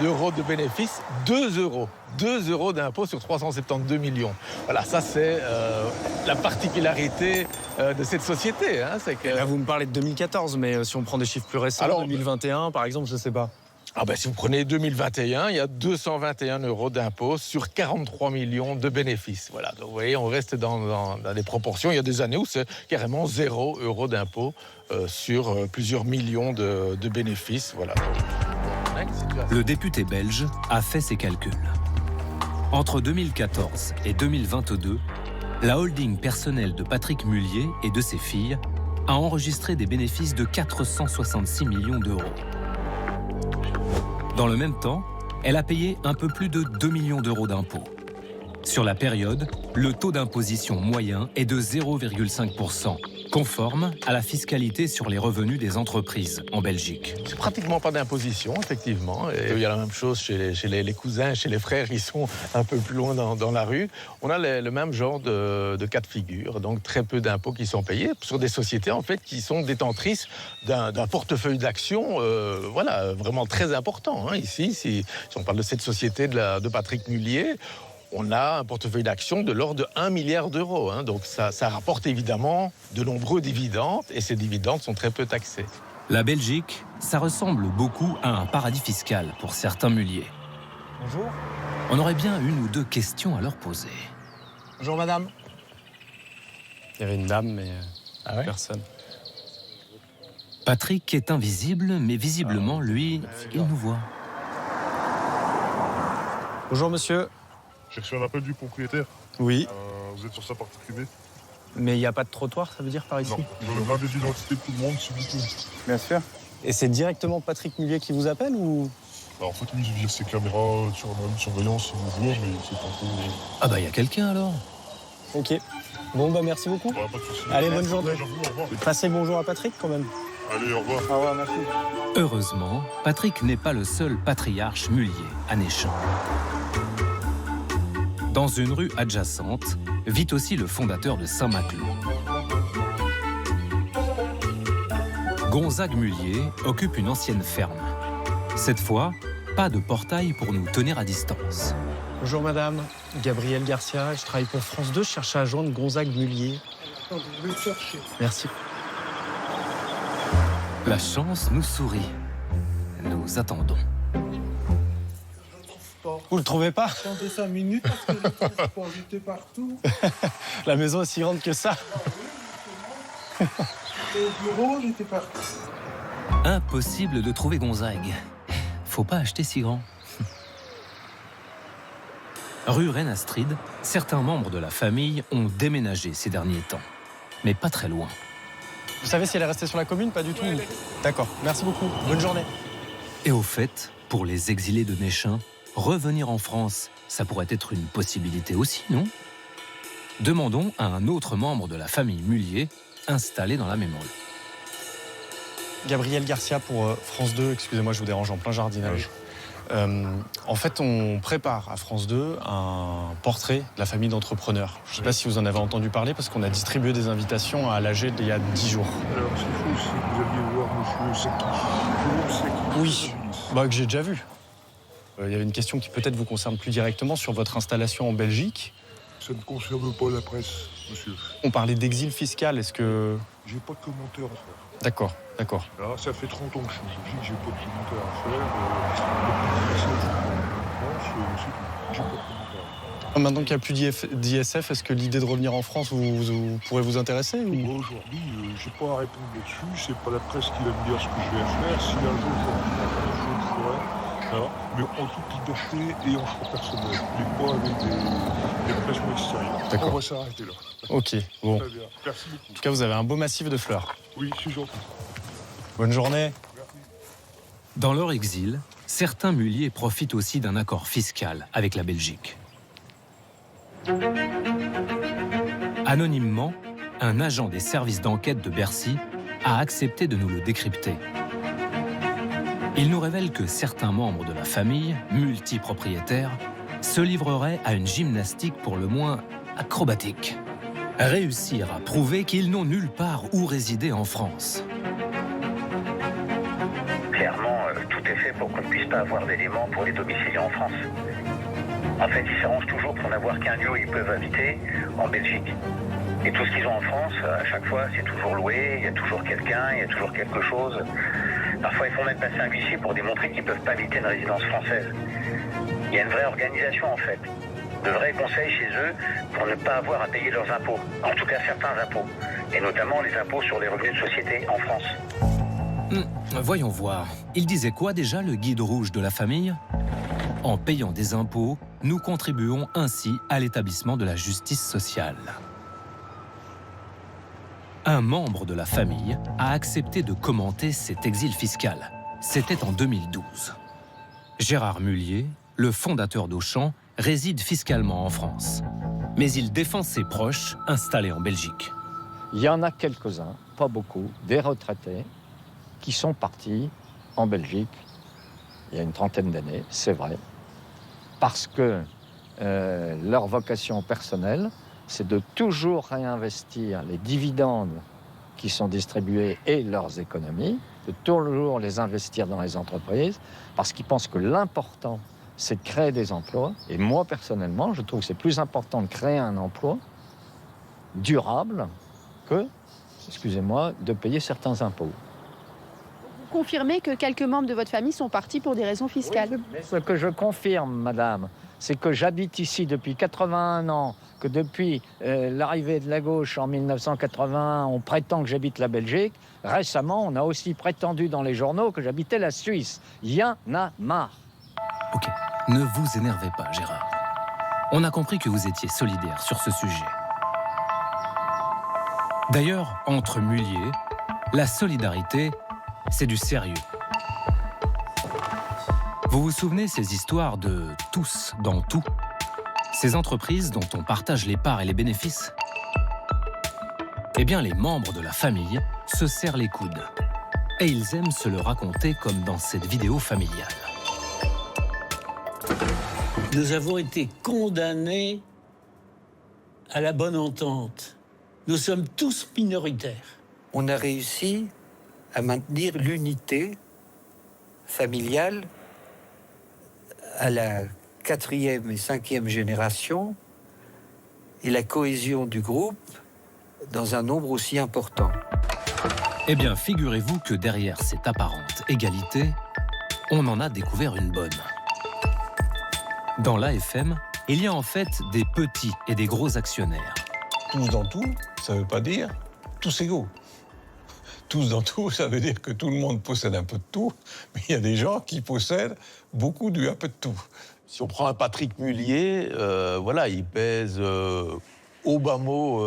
d'euros de bénéfices, 2 euros. 2 euros d'impôt sur 372 millions. Voilà, ça c'est la particularité de cette société. Hein, c'est que... Là, vous me parlez de 2014, mais si on prend des chiffres plus récents, alors, 2021 par exemple, je ne sais pas. Ah ben, si vous prenez 2021, il y a 221 euros d'impôt sur 43 millions de bénéfices. Voilà, donc vous voyez, on reste dans des proportions. Il y a des années où c'est carrément 0 euros d'impôt sur plusieurs millions de bénéfices. Voilà. Le député belge a fait ses calculs. Entre 2014 et 2022, la holding personnelle de Patrick Mullier et de ses filles a enregistré des bénéfices de 466 millions d'euros. Dans le même temps, elle a payé un peu plus de 2 millions d'euros d'impôts. Sur la période, le taux d'imposition moyen est de 0,5%, conforme à la fiscalité sur les revenus des entreprises en Belgique. C'est pratiquement pas d'imposition, effectivement. Et il y a la même chose chez les cousins, chez les frères qui sont un peu plus loin dans la rue. On a le même genre de cas de figure, donc très peu d'impôts qui sont payés sur des sociétés en fait qui sont détentrices d'un portefeuille d'actions, voilà, vraiment très important. Hein. Ici, si on parle de cette société de Patrick Mullier, on a un portefeuille d'actions de l'ordre de 1 milliard d'euros. Hein. Donc ça rapporte évidemment de nombreux dividendes et ces dividendes sont très peu taxés. La Belgique, ça ressemble beaucoup à un paradis fiscal pour certains Mulliers. Bonjour. On aurait bien une ou deux questions à leur poser. Bonjour madame. Il y avait une dame, mais personne. Patrick est invisible, mais visiblement, lui, il nous voit. Bonjour monsieur. J'ai reçu un appel du propriétaire. Oui. Vous êtes sur sa partie privée. Mais il n'y a pas de trottoir, ça veut dire, par ici? Non, je veux garder l'identité de tout le monde, s'il vous plaît. Bien sûr. Et c'est directement Patrick Mullier qui vous appelle ou? Alors, en fait, lui, il a ses caméras sur la surveillance, si vous voulez, mais c'est un peu... Ah bah, il y a quelqu'un alors. Ok. Bon, bah merci beaucoup. Ouais, pas de soucis. Allez, bonne journée. Au revoir. Passez le bonjour à Patrick, quand même. Allez, au revoir. Au revoir, merci. Heureusement, Patrick n'est pas le seul patriarche Mullier à Néchamps. Dans une rue adjacente, vit aussi le fondateur de Saint-Maclou. Gonzague Mullier occupe une ancienne ferme. Cette fois, pas de portail pour nous tenir à distance. Bonjour madame, Gabriel Garcia, je travaille pour France 2, je cherche à joindre Gonzague Mullier. Je vais le chercher. Merci. La chance nous sourit. Nous attendons. Vous le trouvez pas? Attendez 5 minutes parce que les gens sont invités partout. La maison est si grande que ça. J'étais au bureau, j'étais parti. Impossible de trouver Gonzague. Faut pas acheter si grand. Rue Reine-Astrid, certains membres de la famille ont déménagé ces derniers temps. Mais pas très loin. Vous savez si elle est restée sur la commune? Pas du tout. D'accord, merci beaucoup. Bonne journée. Et au fait, pour les exilés de Néchamps, revenir en France, ça pourrait être une possibilité aussi, non? Demandons à un autre membre de la famille Mullier, installé dans la même rue. Gabriel Garcia pour France 2, excusez-moi, je vous dérange en plein jardinage. En fait, on prépare à France 2 un portrait de la famille d'entrepreneurs. Je ne sais pas si vous en avez entendu parler, parce qu'on a distribué des invitations à l'AG il y a 10 jours. Alors, c'est fou si vous alliez voir monsieur Seki. Oui, que j'ai déjà vu. Il y avait une question qui peut-être vous concerne plus directement sur votre installation en Belgique. Ça ne concerne pas la presse, monsieur. On parlait d'exil fiscal, est-ce que... J'ai pas de commentaire à faire. D'accord, d'accord. Là, ça fait 30 ans que je suis en Belgique, j'ai pas de commentaire à faire. J'ai pas de commentaire. Maintenant qu'il n'y a plus d'ISF, est-ce que l'idée de revenir en France pourrait vous intéresser ou... Aujourd'hui, j'ai pas à répondre là-dessus. C'est pas la presse qui va me dire ce que je vais faire. Si un jour je reviens, je le ferai. Alors, mais en toute liberté et en choix personnel, mais pas avec des pressions extérieures. D'accord. On va s'arrêter là. Ok, bon. Très bien. Merci beaucoup. En tout cas, vous avez un beau massif de fleurs. Oui, c'est gentil. Bonne journée. Dans leur exil, certains Mulliers profitent aussi d'un accord fiscal avec la Belgique. Anonymement, un agent des services d'enquête de Bercy a accepté de nous le décrypter. Il nous révèle que certains membres de la famille, multipropriétaires, se livreraient à une gymnastique pour le moins acrobatique. Réussir à prouver qu'ils n'ont nulle part où résider en France. Clairement, tout est fait pour qu'on ne puisse pas avoir d'éléments pour les domicilier en France. En fait, ils s'arrangent toujours pour n'avoir qu'un lieu où ils peuvent habiter en Belgique. Et tout ce qu'ils ont en France, à chaque fois, c'est toujours loué, il y a toujours quelqu'un, il y a toujours quelque chose. Parfois, ils font même passer un huissier pour démontrer qu'ils ne peuvent pas habiter une résidence française. Il y a une vraie organisation, en fait. De vrais conseils chez eux pour ne pas avoir à payer leurs impôts. En tout cas, certains impôts. Et notamment les impôts sur les revenus de société en France. Voyons voir. Il disait quoi déjà, le guide rouge de la famille? En payant des impôts, nous contribuons ainsi à l'établissement de la justice sociale. Un membre de la famille a accepté de commenter cet exil fiscal. C'était en 2012. Gérard Mullier, le fondateur d'Auchan, réside fiscalement en France. Mais il défend ses proches installés en Belgique. Il y en a quelques-uns, pas beaucoup, des retraités, qui sont partis en Belgique il y a une trentaine d'années, c'est vrai, parce que leur vocation personnelle, c'est de toujours réinvestir les dividendes qui sont distribués et leurs économies, de toujours les investir dans les entreprises, parce qu'ils pensent que l'important, c'est de créer des emplois. Et moi, personnellement, je trouve que c'est plus important de créer un emploi durable que, excusez-moi, de payer certains impôts. Vous confirmez que quelques membres de votre famille sont partis pour des raisons fiscales? Oui, mais ce que je confirme, madame, c'est que j'habite ici depuis 81 ans, que depuis l'arrivée de la gauche en 1981, on prétend que j'habite la Belgique. Récemment, on a aussi prétendu dans les journaux que j'habitais la Suisse. Il y en a marre. Ok, ne vous énervez pas, Gérard. On a compris que vous étiez solidaire sur ce sujet. D'ailleurs, entre Mullier, la solidarité, c'est du sérieux. Vous vous souvenez ces histoires de tous dans tout? Ces entreprises dont on partage les parts et les bénéfices? Eh bien, les membres de la famille se serrent les coudes. Et ils aiment se le raconter comme dans cette vidéo familiale. Nous avons été condamnés à la bonne entente. Nous sommes tous minoritaires. On a réussi à maintenir l'unité familiale à la 4e et 5e génération et la cohésion du groupe dans un nombre aussi important. Eh bien, figurez-vous que derrière cette apparente égalité, on en a découvert une bonne. Dans l'AFM, il y a en fait des petits et des gros actionnaires. Tous dans tout, ça ne veut pas dire tous égaux. Tous dans tout, ça veut dire que tout le monde possède un peu de tout, mais il y a des gens qui possèdent beaucoup un peu de tout. Si on prend un Patrick Mullier, voilà, il pèse au bas mot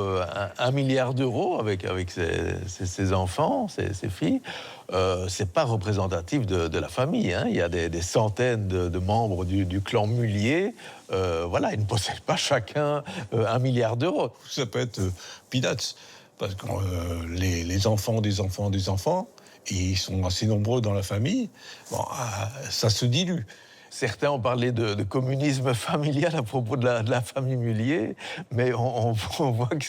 1 milliard d'euros avec ses enfants, ses filles. C'est pas représentatif de la famille. Hein. Il y a des centaines de membres du clan Mullier. Voilà, ils ne possèdent pas chacun 1 milliard d'euros. Ça peut être peanuts, parce que les enfants des enfants des enfants, et ils sont assez nombreux dans la famille, bon, ça se dilue. Certains ont parlé de communisme familial à propos de la famille Mullier, mais on voit que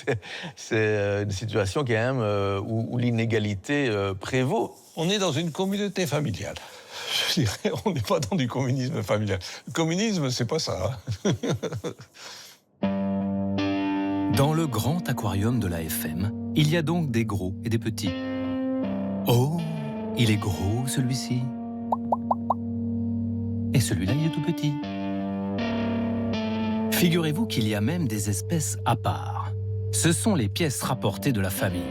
c'est une situation quand même où l'inégalité prévaut. On est dans une communauté familiale. Je dirais, on n'est pas dans du communisme familial. Le communisme, c'est pas ça. Dans le grand aquarium de l'AFM, il y a donc des gros et des petits. Oh, il est gros celui-ci. Et celui-là, il est tout petit. Figurez-vous qu'il y a même des espèces à part. Ce sont les pièces rapportées de la famille.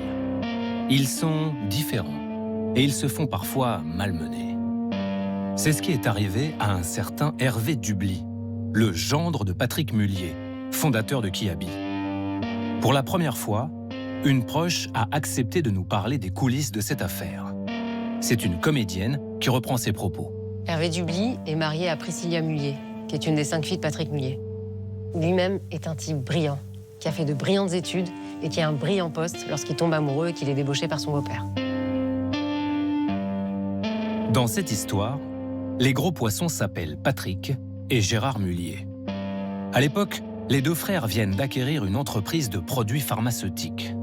Ils sont différents et ils se font parfois malmener. C'est ce qui est arrivé à un certain Hervé Dubly, le gendre de Patrick Mullier, fondateur de Kiabi. Pour la première fois, une proche a accepté de nous parler des coulisses de cette affaire. C'est une comédienne qui reprend ses propos. Hervé Dubly est marié à Priscilla Mullier, qui est une des 5 filles de Patrick Mullier. Lui-même est un type brillant, qui a fait de brillantes études et qui a un brillant poste lorsqu'il tombe amoureux et qu'il est débauché par son beau-père. Dans cette histoire, les gros poissons s'appellent Patrick et Gérard Mullier. À l'époque, les deux frères viennent d'acquérir une entreprise de produits pharmaceutiques.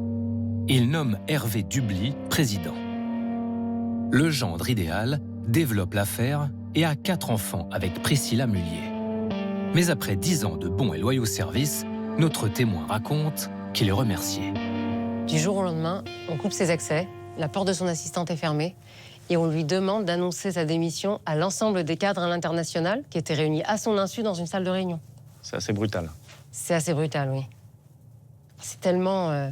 Ils nomment Hervé Dubly président. Le gendre idéal développe l'affaire et a 4 enfants avec Priscilla Mullier. Mais après 10 ans de bons et loyaux services, notre témoin raconte qu'il est remercié. Du jour au lendemain, on coupe ses accès, la porte de son assistante est fermée et on lui demande d'annoncer sa démission à l'ensemble des cadres à l'international qui étaient réunis à son insu dans une salle de réunion. C'est assez brutal. C'est assez brutal, oui. C'est tellement...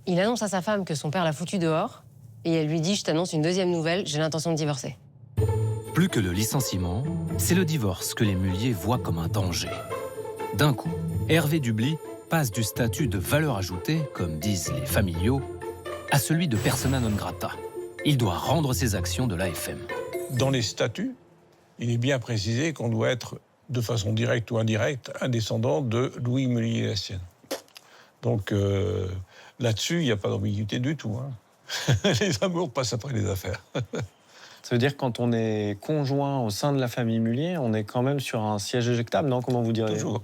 Il annonce à sa femme que son père l'a foutu dehors et elle lui dit « Je t'annonce une deuxième nouvelle, j'ai l'intention de divorcer ». Plus que le licenciement, c'est le divorce que les Mullier voient comme un danger. D'un coup, Hervé Dubly passe du statut de valeur ajoutée, comme disent les familiaux, à celui de persona non grata. Il doit rendre ses actions de l'AFM. Dans les statuts, il est bien précisé qu'on doit être, de façon directe ou indirecte, un descendant de Louis Mullier Sienne. Donc là-dessus, il n'y a pas d'ambiguïté du tout. Hein. Les amours passent après les affaires. Ça veut dire que quand on est conjoint au sein de la famille Mullier, on est quand même sur un siège éjectable, non? Comment vous diriez? Toujours.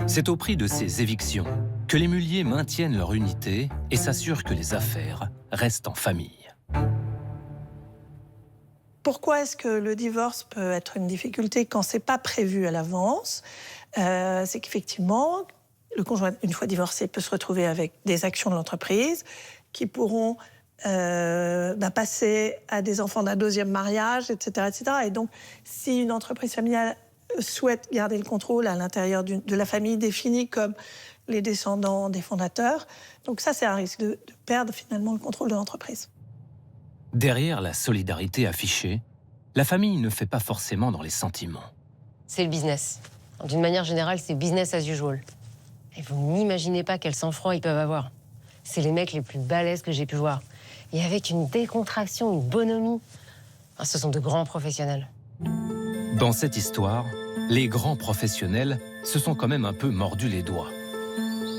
C'est au prix de ces évictions que les Mullier maintiennent leur unité et s'assurent que les affaires restent en famille. Pourquoi est-ce que le divorce peut être une difficulté quand c'est pas prévu à l'avance? C'est qu'effectivement, le conjoint, une fois divorcé, peut se retrouver avec des actions de l'entreprise qui pourront passer à des enfants d'un deuxième mariage, etc., etc. Et donc, si une entreprise familiale souhaite garder le contrôle à l'intérieur de la famille définie comme les descendants des fondateurs, donc ça, c'est un risque de perdre finalement le contrôle de l'entreprise. Derrière la solidarité affichée, la famille ne fait pas forcément dans les sentiments. C'est le business. D'une manière générale, c'est business as usual. Et vous n'imaginez pas quel sang-froid ils peuvent avoir. C'est les mecs les plus balèzes que j'ai pu voir. Et avec une décontraction, une bonhomie. Ce sont de grands professionnels. Dans cette histoire, les grands professionnels se sont quand même un peu mordus les doigts.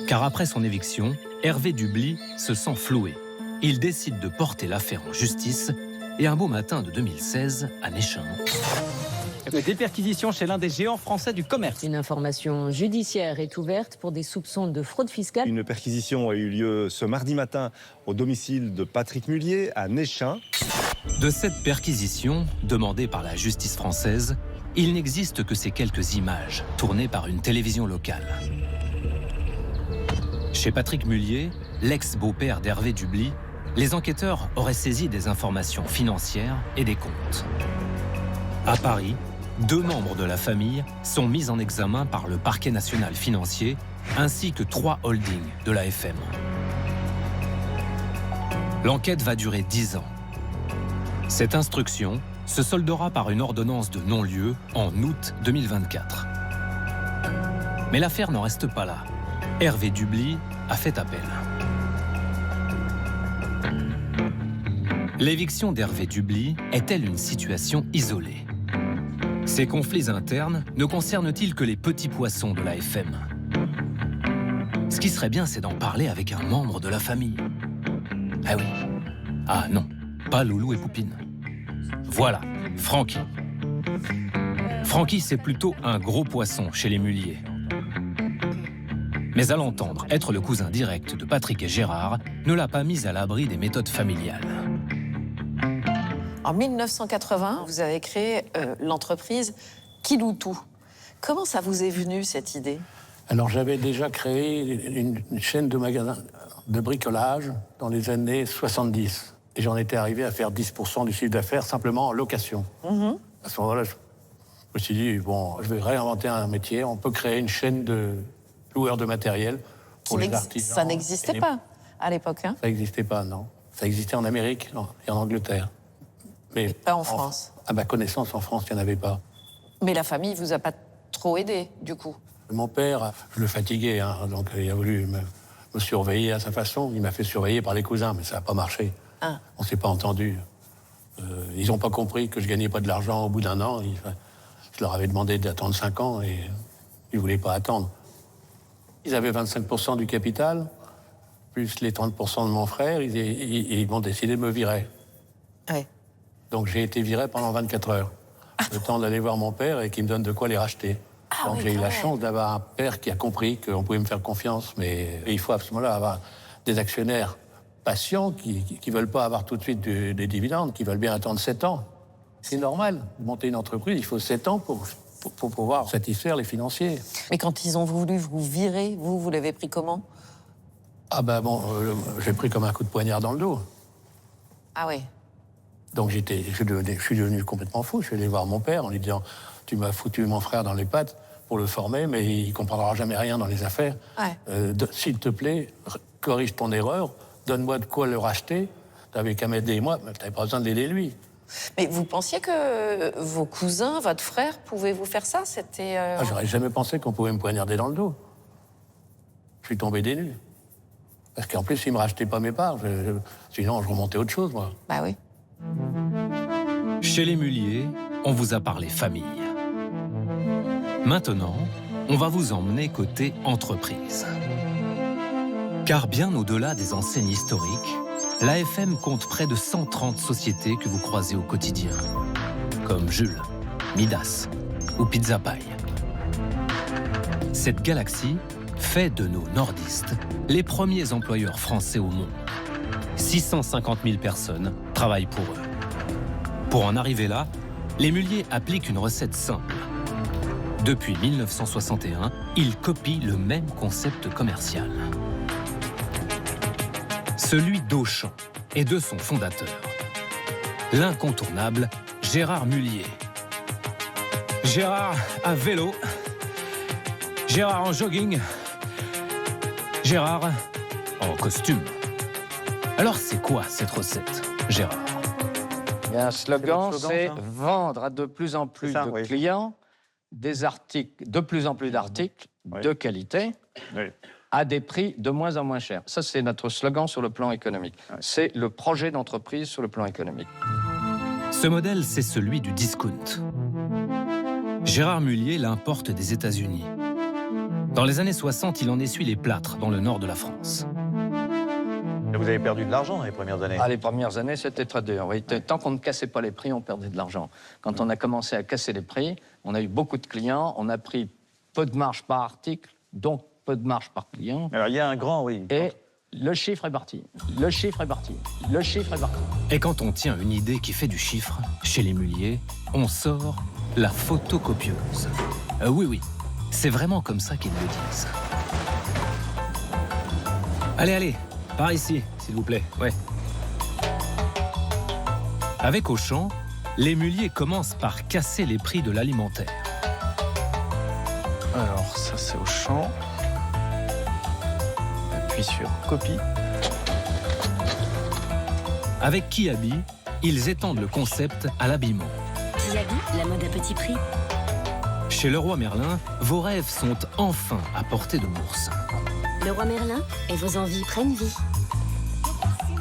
Car après son éviction, Hervé Dubly se sent floué. Il décide de porter l'affaire en justice et un beau matin de 2016, à Néchin. Des perquisitions chez l'un des géants français du commerce. Une information judiciaire est ouverte pour des soupçons de fraude fiscale. Une perquisition a eu lieu ce mardi matin au domicile de Patrick Mullier à Néchin. De cette perquisition, demandée par la justice française, il n'existe que ces quelques images tournées par une télévision locale. Chez Patrick Mullier, l'ex-beau-père d'Hervé Dubly, les enquêteurs auraient saisi des informations financières et des comptes. À Paris, 2 membres de la famille sont mis en examen par le parquet national financier ainsi que 3 holdings de l'AFM. L'enquête va durer 10 ans. Cette instruction se soldera par une ordonnance de non-lieu en août 2024. Mais l'affaire n'en reste pas là. Hervé Dubly a fait appel. L'éviction d'Hervé Dubly est-elle une situation isolée? Ces conflits internes ne concernent-ils que les petits poissons de l'AFM? Ce qui serait bien, c'est d'en parler avec un membre de la famille. Ah oui. Ah non, pas Loulou et Poupine. Voilà, Francky. Francky, c'est plutôt un gros poisson chez les Mullier. Mais à l'entendre être le cousin direct de Patrick et Gérard, ne l'a pas mis à l'abri des méthodes familiales. En 1980, vous avez créé l'entreprise Kiloutou. Comment ça vous est venu, cette idée? Alors, j'avais déjà créé une chaîne de magasins de bricolage dans les années 70. Et j'en étais arrivé à faire 10% du chiffre d'affaires simplement en location. À ce moment-là, je me suis dit, bon, je vais réinventer un métier. On peut créer une chaîne de loueurs de matériel pour les artisans. Ça n'existait pas à l'époque, hein? Ça n'existait pas, non. Ça existait en Amérique et en Angleterre. Mais pas en France. À ma connaissance, en France, il n'y en avait pas. Mais la famille vous a pas trop aidé, du coup? Mon père, je le fatiguais, hein, donc il a voulu me surveiller à sa façon. Il m'a fait surveiller par les cousins, mais ça n'a pas marché. Ah. On ne s'est pas entendu. Ils n'ont pas compris que je ne gagnais pas de l'argent au bout d'un an. Je leur avais demandé d'attendre 5 ans et ils ne voulaient pas attendre. Ils avaient 25% du capital, plus les 30% de mon frère, ils m'ont décidé de me virer. Ouais. Donc j'ai été viré pendant 24 heures. Le temps d'aller voir mon père et qu'il me donne de quoi les racheter. Donc j'ai eu la chance d'avoir un père qui a compris qu'on pouvait me faire confiance, mais il faut à ce moment-là avoir des actionnaires patients qui ne veulent pas avoir tout de suite des dividendes, qui veulent bien attendre 7 ans. C'est normal. Monter une entreprise, il faut 7 ans pour pouvoir satisfaire les financiers. Mais quand ils ont voulu vous virer, vous l'avez pris comment? Ah ben bon, j'ai pris comme un coup de poignard dans le dos. Ah ouais. Donc je suis devenu complètement fou. Je suis allé voir mon père en lui disant « Tu m'as foutu mon frère dans les pattes pour le former, mais il ne comprendra jamais rien dans les affaires. Ouais. S'il te plaît, corrige ton erreur, donne-moi de quoi le racheter. Tu n'avais qu'à m'aider moi, mais tu n'avais pas besoin de l'aider lui. » Mais vous pensiez que vos cousins, votre frère, pouvaient vous faire ça? C'était... J'aurais jamais pensé qu'on pouvait me poignarder dans le dos. Je suis tombé des nues. Parce qu'en plus, ils ne me rachetaient pas mes parts. Sinon, je remontais autre chose, moi. Bah oui. Chez les Mullier, on vous a parlé famille. Maintenant, on va vous emmener côté entreprise. Car bien au-delà des enseignes historiques, l'AFM compte près de 130 sociétés que vous croisez au quotidien, comme Jules, Midas ou Pizza Pie. Cette galaxie fait de nos nordistes les premiers employeurs français au monde. 650 000 personnes travaillent pour eux. Pour en arriver là, les Mullier appliquent une recette simple. Depuis 1961, ils copient le même concept commercial. Celui d'Auchan et de son fondateur, l'incontournable Gérard Mullier. Gérard à vélo, Gérard en jogging, Gérard en costume. Alors c'est quoi cette recette, Gérard? Il y a un slogan, c'est vendre à de plus en plus de clients des articles, de plus en plus d'articles de qualité à des prix de moins en moins chers. Ça, c'est notre slogan sur le plan économique. C'est le projet d'entreprise sur le plan économique. Ce modèle, c'est celui du discount. Gérard Mullier l'importe des États-Unis. Dans les années 60, il en essuie les plâtres dans le nord de la France. Vous avez perdu de l'argent dans les premières années? Les premières années, c'était très dur. Oui. Tant qu'on ne cassait pas les prix, on perdait de l'argent. Quand on a commencé à casser les prix, on a eu beaucoup de clients, on a pris peu de marge par article, donc peu de marge par client. Alors il y a un grand, oui. Et le chiffre est parti. Le chiffre est parti. Le chiffre est parti. Et quand on tient une idée qui fait du chiffre, chez les Mullier, on sort la photocopieuse. Oui, c'est vraiment comme ça qu'ils le disent. Allez, par ici, s'il vous plaît, ouais. Avec Auchan, les Mullier commencent par casser les prix de l'alimentaire. Alors, ça c'est Auchan. Appuie sur copie. Avec Kiabi, ils étendent le concept à l'habillement. Kiabi, la mode à petit prix. Chez Leroy Merlin, vos rêves sont enfin à portée de bourse. Leroy Merlin, et vos envies prennent vie.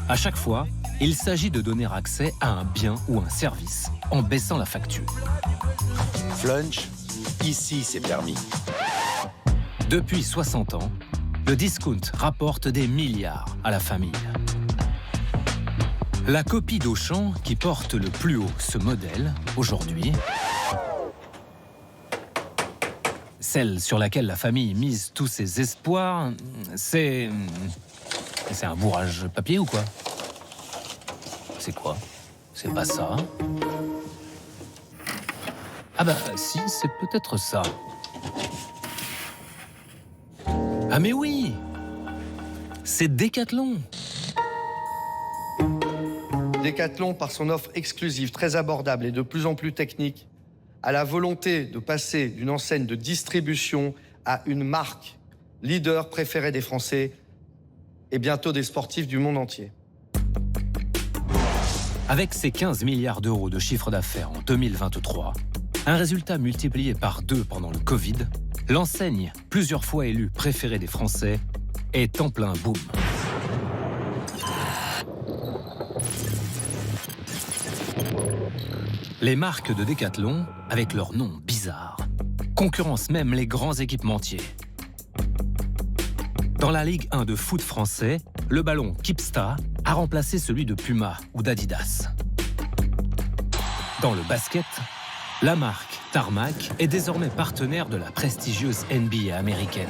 À chaque fois, il s'agit de donner accès à un bien ou un service en baissant la facture. Flunch, ici c'est permis. Depuis 60 ans, le discount rapporte des milliards à la famille. La copie d'Auchan qui porte le plus haut ce modèle, aujourd'hui, celle sur laquelle la famille mise tous ses espoirs, c'est un bourrage papier ou quoi? C'est quoi? C'est pas ça. Ah bah si, c'est peut-être ça. Ah mais oui! C'est Decathlon! Decathlon, par son offre exclusive, très abordable et de plus en plus technique, a la volonté de passer d'une enseigne de distribution à une marque leader préférée des Français et bientôt des sportifs du monde entier. Avec ses 15 milliards d'euros de chiffre d'affaires en 2023, un résultat multiplié par 2 pendant le Covid, l'enseigne, plusieurs fois élue préférée des Français, est en plein boom. Les marques de Decathlon, avec leurs noms bizarres, concurrencent même les grands équipementiers. Dans la Ligue 1 de foot français, le ballon Kipsta a remplacé celui de Puma ou d'Adidas. Dans le basket, la marque Tarmac est désormais partenaire de la prestigieuse NBA américaine.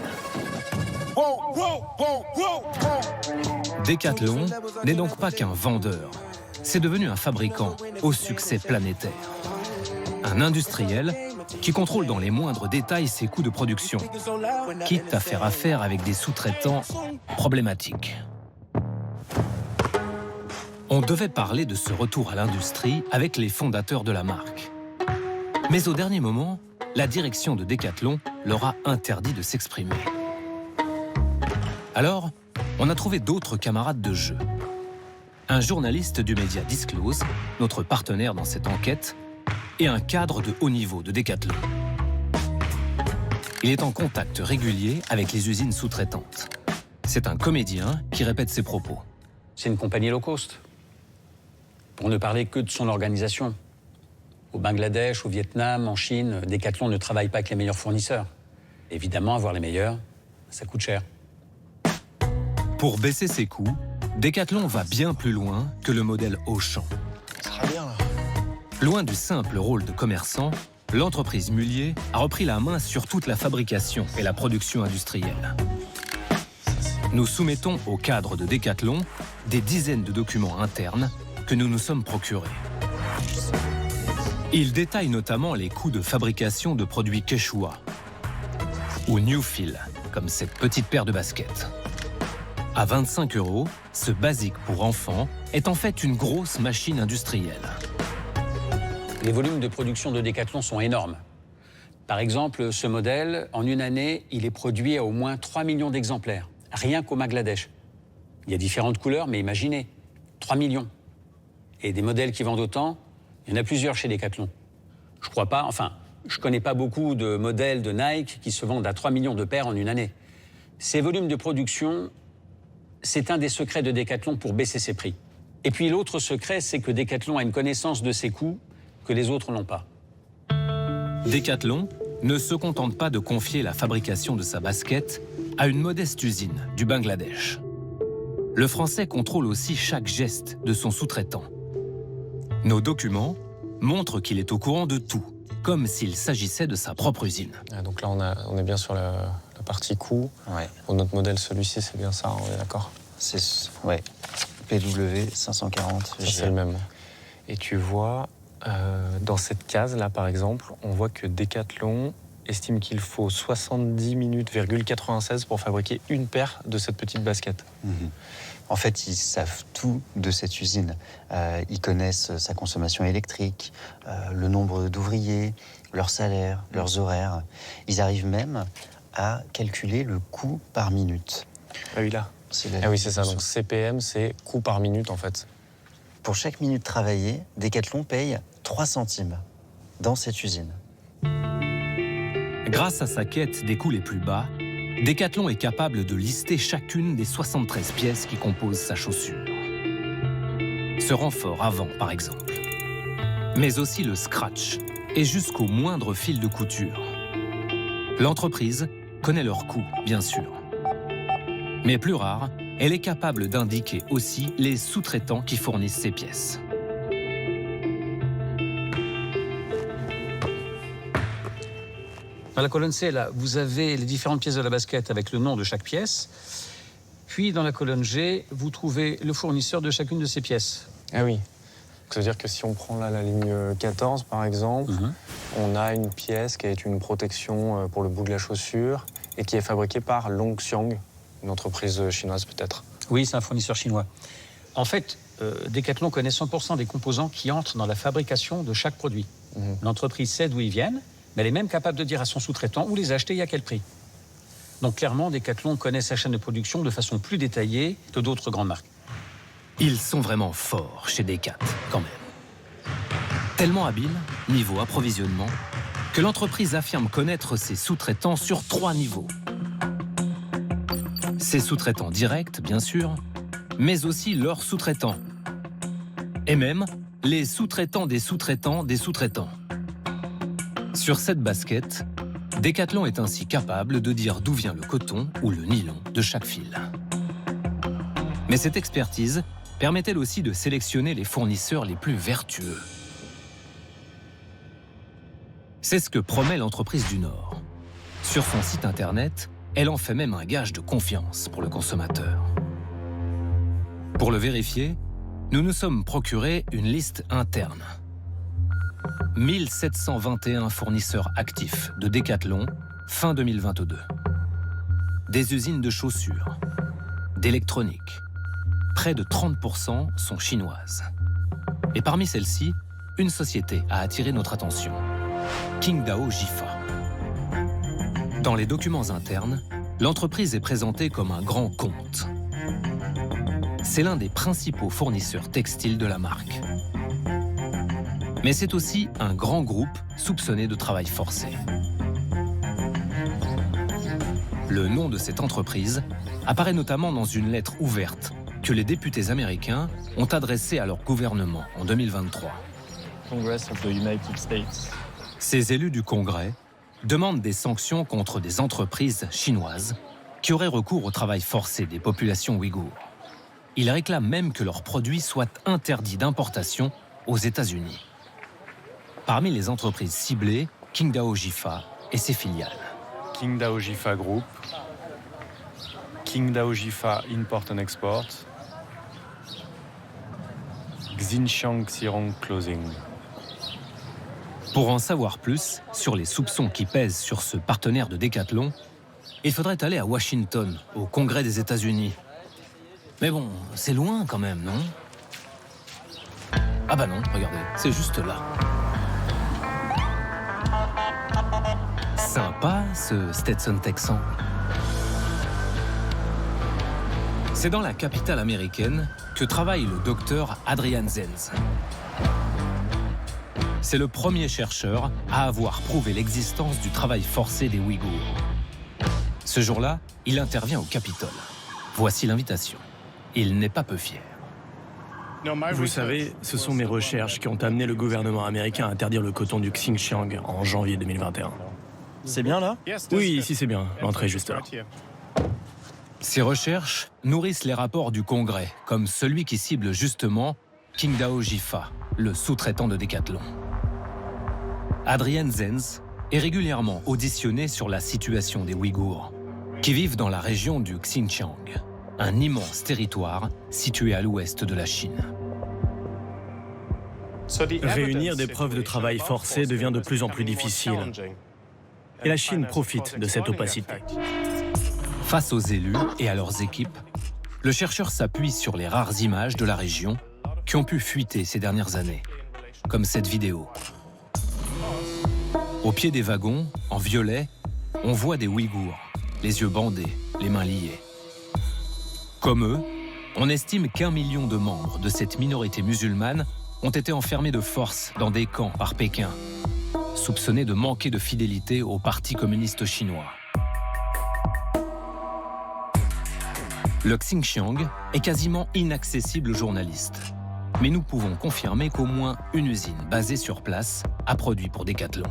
Decathlon n'est donc pas qu'un vendeur, c'est devenu un fabricant au succès planétaire. Un industriel qui contrôle dans les moindres détails ses coûts de production, quitte à faire affaire avec des sous-traitants problématiques. On devait parler de ce retour à l'industrie avec les fondateurs de la marque. Mais au dernier moment, la direction de Decathlon leur a interdit de s'exprimer. Alors, on a trouvé d'autres camarades de jeu. Un journaliste du média Disclose, notre partenaire dans cette enquête, et un cadre de haut niveau de Decathlon. Il est en contact régulier avec les usines sous-traitantes. C'est un comédien qui répète ses propos. C'est une compagnie low cost, pour ne parler que de son organisation. Au Bangladesh, au Vietnam, en Chine, Decathlon ne travaille pas avec les meilleurs fournisseurs. Évidemment, avoir les meilleurs, ça coûte cher. Pour baisser ses coûts, Decathlon va bien plus loin que le modèle Auchan. Ça sera bien, là. Loin du simple rôle de commerçant, l'entreprise Mullier a repris la main sur toute la fabrication et la production industrielle. Nous soumettons au cadre de Decathlon des dizaines de documents internes que nous nous sommes procurés. Il détaille notamment les coûts de fabrication de produits Quechua ou Newfeel, comme cette petite paire de baskets. À 25 €, ce basique pour enfants est en fait une grosse machine industrielle. Les volumes de production de Decathlon sont énormes. Par exemple, ce modèle, en une année, il est produit à au moins 3 millions d'exemplaires, rien qu'au Bangladesh. Il y a différentes couleurs, mais imaginez, 3 millions. Et des modèles qui vendent autant, il y en a plusieurs chez Decathlon. Je crois pas, enfin, je connais pas beaucoup de modèles de Nike qui se vendent à 3 millions de paires en une année. Ces volumes de production, c'est un des secrets de Decathlon pour baisser ses prix. Et puis l'autre secret, c'est que Decathlon a une connaissance de ses coûts que les autres n'ont pas. Decathlon ne se contente pas de confier la fabrication de sa basket à une modeste usine du Bangladesh. Le Français contrôle aussi chaque geste de son sous-traitant. Nos documents montrent qu'il est au courant de tout, comme s'il s'agissait de sa propre usine. Donc là, on est bien sur la partie coût. Ouais. Pour notre modèle, celui-ci, c'est bien ça, on est d'accord? C'est ouais. PW 540. Ça, c'est le même. Et tu vois, dans cette case-là, par exemple, on voit que Decathlon estime qu'il faut 70 minutes,96 pour fabriquer une paire de cette petite basket. En fait, ils savent tout de cette usine. Ils connaissent sa consommation électrique, le nombre d'ouvriers, leur salaire, leurs horaires. Ils arrivent même à calculer le coût par minute. Ah oui, là. Ah oui, c'est ça. Donc CPM, c'est coût par minute, en fait. Pour chaque minute travaillée, Decathlon paye 3 centimes dans cette usine. Grâce à sa quête des coûts les plus bas, Decathlon est capable de lister chacune des 73 pièces qui composent sa chaussure. Ce renfort avant, par exemple. Mais aussi le scratch, et jusqu'au moindre fil de couture. L'entreprise connaît leurs coûts, bien sûr. Mais plus rare, elle est capable d'indiquer aussi les sous-traitants qui fournissent ces pièces. Dans la colonne C, là, vous avez les différentes pièces de la basket avec le nom de chaque pièce. Puis, dans la colonne G, vous trouvez le fournisseur de chacune de ces pièces. Ah oui. Ça veut dire que si on prend là la ligne 14, par exemple, on a une pièce qui est une protection pour le bout de la chaussure et qui est fabriquée par Longxiang, une entreprise chinoise peut-être. Oui, c'est un fournisseur chinois. En fait, Decathlon connaît 100% des composants qui entrent dans la fabrication de chaque produit. L'entreprise sait d'où ils viennent, mais elle est même capable de dire à son sous-traitant où les acheter et à quel prix. Donc clairement, Decathlon connaît sa chaîne de production de façon plus détaillée que d'autres grandes marques. Ils sont vraiment forts chez Decat, quand même. Tellement habiles, niveau approvisionnement, que l'entreprise affirme connaître ses sous-traitants sur 3 niveaux. Ses sous-traitants directs, bien sûr, mais aussi leurs sous-traitants. Et même les sous-traitants des sous-traitants des sous-traitants. Sur cette basket, Decathlon est ainsi capable de dire d'où vient le coton ou le nylon de chaque fil. Mais cette expertise permet-elle aussi de sélectionner les fournisseurs les plus vertueux? C'est ce que promet l'entreprise du Nord. Sur son site internet, elle en fait même un gage de confiance pour le consommateur. Pour le vérifier, nous nous sommes procuré une liste interne. 1721 fournisseurs actifs de Decathlon fin 2022. Des usines de chaussures, d'électronique. Près de 30% sont chinoises. Et parmi celles-ci, une société a attiré notre attention. Qingdao Jifa. Dans les documents internes, l'entreprise est présentée comme un grand compte. C'est l'un des principaux fournisseurs textiles de la marque. Mais c'est aussi un grand groupe soupçonné de travail forcé. Le nom de cette entreprise apparaît notamment dans une lettre ouverte que les députés américains ont adressée à leur gouvernement en 2023. Ces élus du Congrès demandent des sanctions contre des entreprises chinoises qui auraient recours au travail forcé des populations ouïghours. Ils réclament même que leurs produits soient interdits d'importation aux États-Unis. Parmi les entreprises ciblées, Qingdao Jifa et ses filiales. Qingdao Jifa Group, Qingdao Jifa Import and Export, Xinjiang Xirong Closing. Pour en savoir plus sur les soupçons qui pèsent sur ce partenaire de Decathlon, il faudrait aller à Washington, au Congrès des États-Unis. Mais bon, c'est loin quand même, non? Ah bah non, regardez, c'est juste là. Sympa, ce Stetson texan. C'est dans la capitale américaine que travaille le docteur Adrian Zenz. C'est le premier chercheur à avoir prouvé l'existence du travail forcé des Ouïghours. Ce jour-là, il intervient au Capitole. Voici l'invitation. Il n'est pas peu fier. Vous savez, ce sont mes recherches qui ont amené le gouvernement américain à interdire le coton du Xinjiang en janvier 2021. C'est bien là? Oui, ici c'est bien. L'entrée est juste là. Ces recherches nourrissent les rapports du Congrès, comme celui qui cible justement Qingdao Jifa, le sous-traitant de Decathlon. Adrian Zenz est régulièrement auditionné sur la situation des Ouïghours, qui vivent dans la région du Xinjiang, un immense territoire situé à l'ouest de la Chine. Réunir des preuves de travail forcé devient de plus en plus difficile. Et la Chine profite de cette opacité. Face aux élus et à leurs équipes, le chercheur s'appuie sur les rares images de la région qui ont pu fuiter ces dernières années, comme cette vidéo. Au pied des wagons, en violet, on voit des Ouïghours, les yeux bandés, les mains liées. Comme eux, on estime qu'1 million de membres de cette minorité musulmane ont été enfermés de force dans des camps par Pékin, soupçonnés de manquer de fidélité au Parti communiste chinois. Le Xinjiang est quasiment inaccessible aux journalistes. Mais nous pouvons confirmer qu'au moins une usine basée sur place a produit pour Decathlon.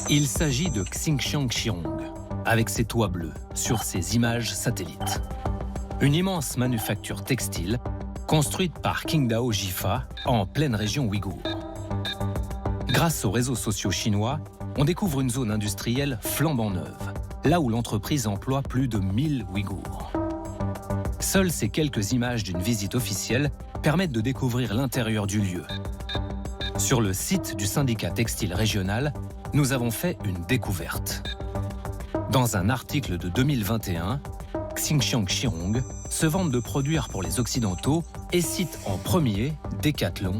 Il s'agit de Xinjiang Xirong, avec ses toits bleus sur ses images satellites. Une immense manufacture textile construite par Qingdao Jifa en pleine région ouïghour. Grâce aux réseaux sociaux chinois, on découvre une zone industrielle flambant neuve, là où l'entreprise emploie plus de 1000 Ouïghours. Seules ces quelques images d'une visite officielle permettent de découvrir l'intérieur du lieu. Sur le site du syndicat textile régional, nous avons fait une découverte. Dans un article de 2021, Xinjiang Xirong se vante de produire pour les Occidentaux et cite en premier Decathlon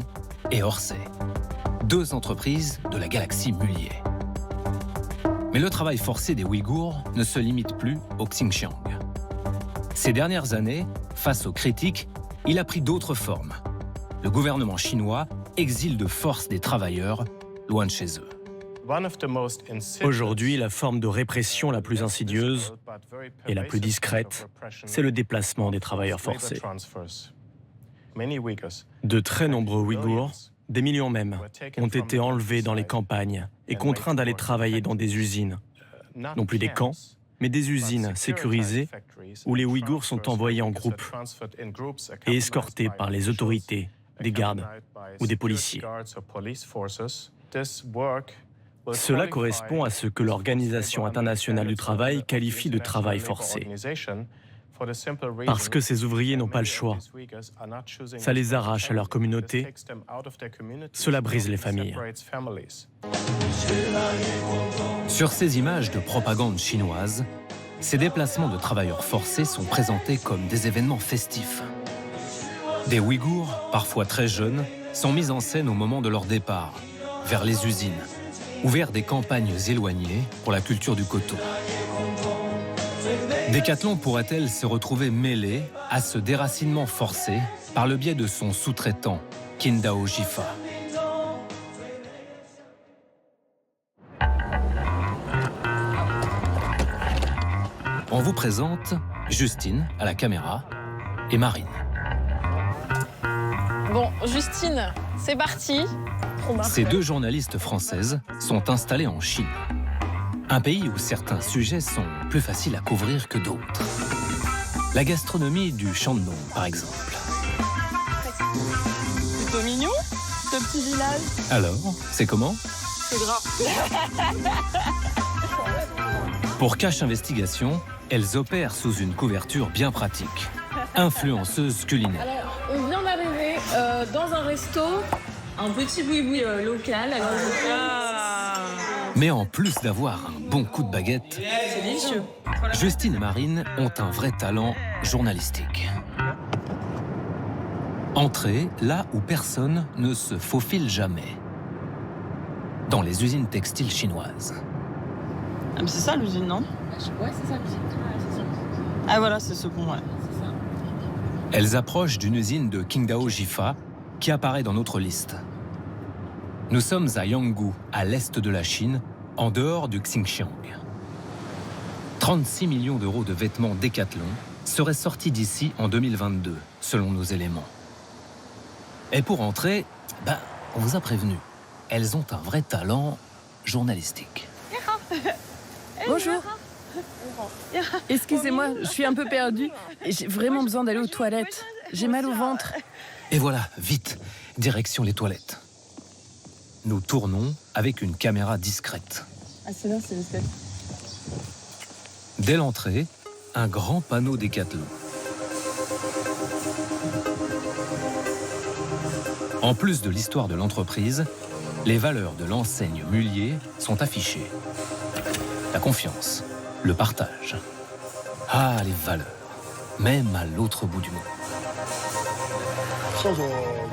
et Orsay, deux entreprises de la galaxie Mullier. Mais le travail forcé des Ouïghours ne se limite plus au Xinjiang. Ces dernières années, face aux critiques, il a pris d'autres formes. Le gouvernement chinois exile de force des travailleurs loin de chez eux. Aujourd'hui, la forme de répression la plus insidieuse et la plus discrète, c'est le déplacement des travailleurs forcés. De très nombreux Ouïghours, des millions même, ont été enlevés dans les campagnes et contraints d'aller travailler dans des usines. Non plus des camps, mais des usines sécurisées où les Ouïghours sont envoyés en groupe et escortés par les autorités, des gardes ou des policiers. Cela correspond à ce que l'Organisation internationale du travail qualifie de travail forcé. Parce que ces ouvriers n'ont pas le choix. Ça les arrache à leur communauté. Cela brise les familles. Sur ces images de propagande chinoise, ces déplacements de travailleurs forcés sont présentés comme des événements festifs. Des Ouïghours, parfois très jeunes, sont mis en scène au moment de leur départ, vers les usines, ou vers des campagnes éloignées pour la culture du coton. Decathlon pourrait-elle se retrouver mêlée à ce déracinement forcé par le biais de son sous-traitant, Qingdao Jifa. On vous présente Justine à la caméra et Marine. Bon, Justine, c'est parti. Ces deux journalistes françaises sont installées en Chine. Un pays où certains sujets sont plus faciles à couvrir que d'autres. La gastronomie du Shandong, par exemple. Plutôt mignon, ce petit village. Alors, c'est comment? C'est gras. Pour Cache Investigation, elles opèrent sous une couverture bien pratique. Influenceuse culinaire. Alors, on vient d'arriver dans un resto, un petit boui-boui local. Mais en plus d'avoir un bon coup de baguette, C'est délicieux. Justine et Marine ont un vrai talent journalistique. Entrée là où personne ne se faufile jamais. Dans les usines textiles chinoises. Ah, mais c'est ça l'usine, non? Ouais, c'est ça l'usine. Ah voilà, c'est ce pont, ouais. Elles approchent d'une usine de Qingdao Jifa qui apparaît dans notre liste. Nous sommes à Yanggu, à l'est de la Chine, en dehors du Xinjiang. 36 millions d'euros de vêtements Decathlon seraient sortis d'ici en 2022, selon nos éléments. Et pour entrer, on vous a prévenu, elles ont un vrai talent journalistique. Bonjour. Excusez-moi, je suis un peu perdue. J'ai vraiment besoin d'aller aux toilettes. J'ai mal au ventre. Et voilà, vite, direction les toilettes. Nous tournons avec une caméra discrète. Ah, c'est là, c'est l'escalier. Dès l'entrée, un grand panneau Decathlon. En plus de l'histoire de l'entreprise, les valeurs de l'enseigne Mullier sont affichées. La confiance, le partage. Ah, les valeurs, même à l'autre bout du monde.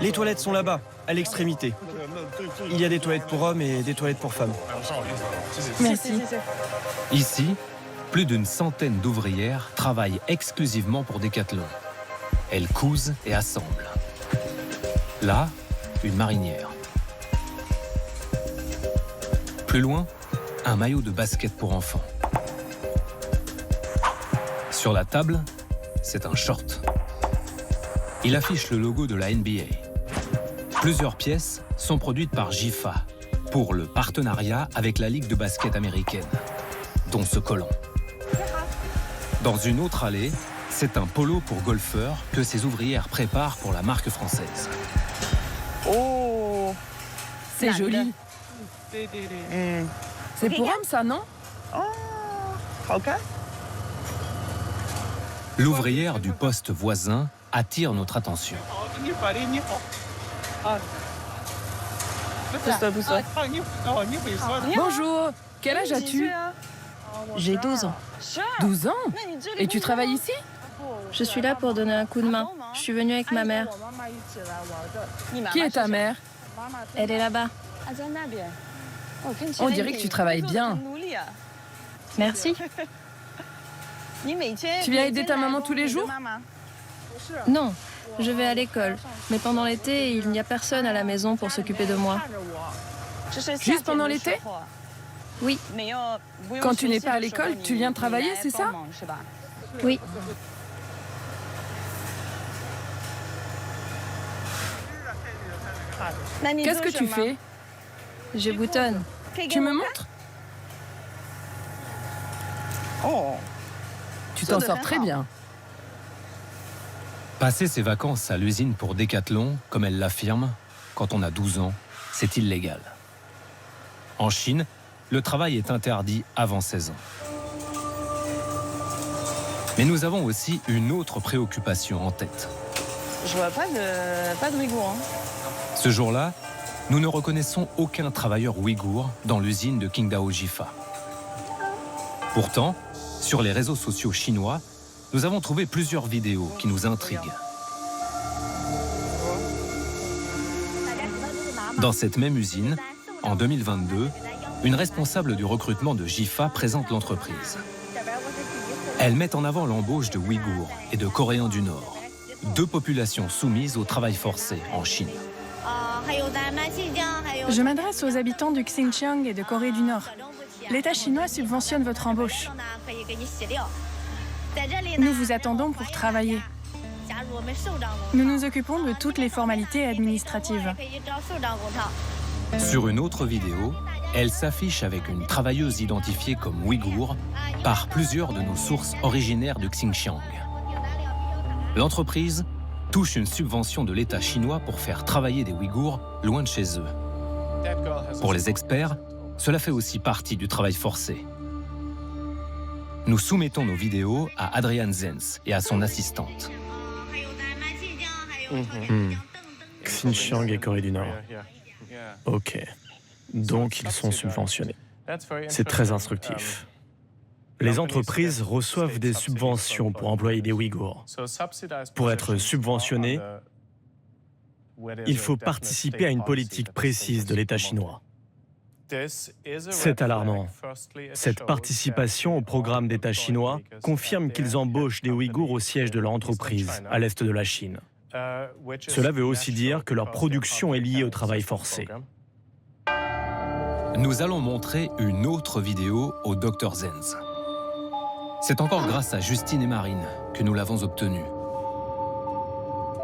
Les toilettes sont là-bas, à l'extrémité. Il y a des toilettes pour hommes et des toilettes pour femmes. Merci. Ici, plus d'une centaine d'ouvrières travaillent exclusivement pour Decathlon. Elles cousent et assemblent. Là, une marinière. Plus loin, un maillot de basket pour enfants. Sur la table, c'est un short. Il affiche le logo de la NBA. Plusieurs pièces sont produites par Jifa pour le partenariat avec la Ligue de basket américaine, dont ce collant. Dans une autre allée, c'est un polo pour golfeurs que ces ouvrières préparent pour la marque française. Oh, c'est joli. C'est pour homme, ça, non? Ok. L'ouvrière du poste voisin attire notre attention. Bonjour, quel âge as-tu? J'ai 12 ans. 12 ans? Et tu travailles ici? Je suis là pour donner un coup de main. Je suis venue avec ma mère. Qui est ta mère? Elle est là-bas. On dirait que tu travailles bien. Merci. Tu viens aider ta maman tous les jours? Non, je vais à l'école. Mais pendant l'été, il n'y a personne à la maison pour s'occuper de moi. Juste pendant l'été? Oui. Quand tu n'es pas à l'école, tu viens travailler, c'est ça? Oui. Qu'est-ce que tu fais? Je boutonne. Tu me montres? Oh, tu t'en sors très bien. Passer ses vacances à l'usine pour Decathlon, comme elle l'affirme, quand on a 12 ans, c'est illégal. En Chine, le travail est interdit avant 16 ans. Mais nous avons aussi une autre préoccupation en tête. Je vois pas de Ouïghours. Hein. Ce jour-là, nous ne reconnaissons aucun travailleur ouïghour dans l'usine de Qingdao Jifa. Pourtant, sur les réseaux sociaux chinois, nous avons trouvé plusieurs vidéos qui nous intriguent. Dans cette même usine, en 2022, une responsable du recrutement de Jifa présente l'entreprise. Elle met en avant l'embauche de Ouïghours et de Coréens du Nord, deux populations soumises au travail forcé en Chine. Je m'adresse aux habitants du Xinjiang et de Corée du Nord. L'État chinois subventionne votre embauche. Nous vous attendons pour travailler. Nous nous occupons de toutes les formalités administratives. Sur une autre vidéo, elle s'affiche avec une travailleuse identifiée comme ouïghour par plusieurs de nos sources originaires du Xinjiang. L'entreprise touche une subvention de l'État chinois pour faire travailler des Ouïghours loin de chez eux. Pour les experts, cela fait aussi partie du travail forcé. Nous soumettons nos vidéos à Adrian Zenz et à son assistante. Xinjiang et Corée du Nord. Ok. Donc ils sont subventionnés. C'est très instructif. Les entreprises reçoivent des subventions pour employer des Ouïghours. Pour être subventionné, il faut participer à une politique précise de l'État chinois. C'est alarmant. Cette participation au programme d'État chinois confirme qu'ils embauchent des Ouïghours au siège de leur entreprise, à l'est de la Chine. Cela veut aussi dire que leur production est liée au travail forcé. Nous allons montrer une autre vidéo au Dr Zenz. C'est encore grâce à Justine et Marine que nous l'avons obtenue.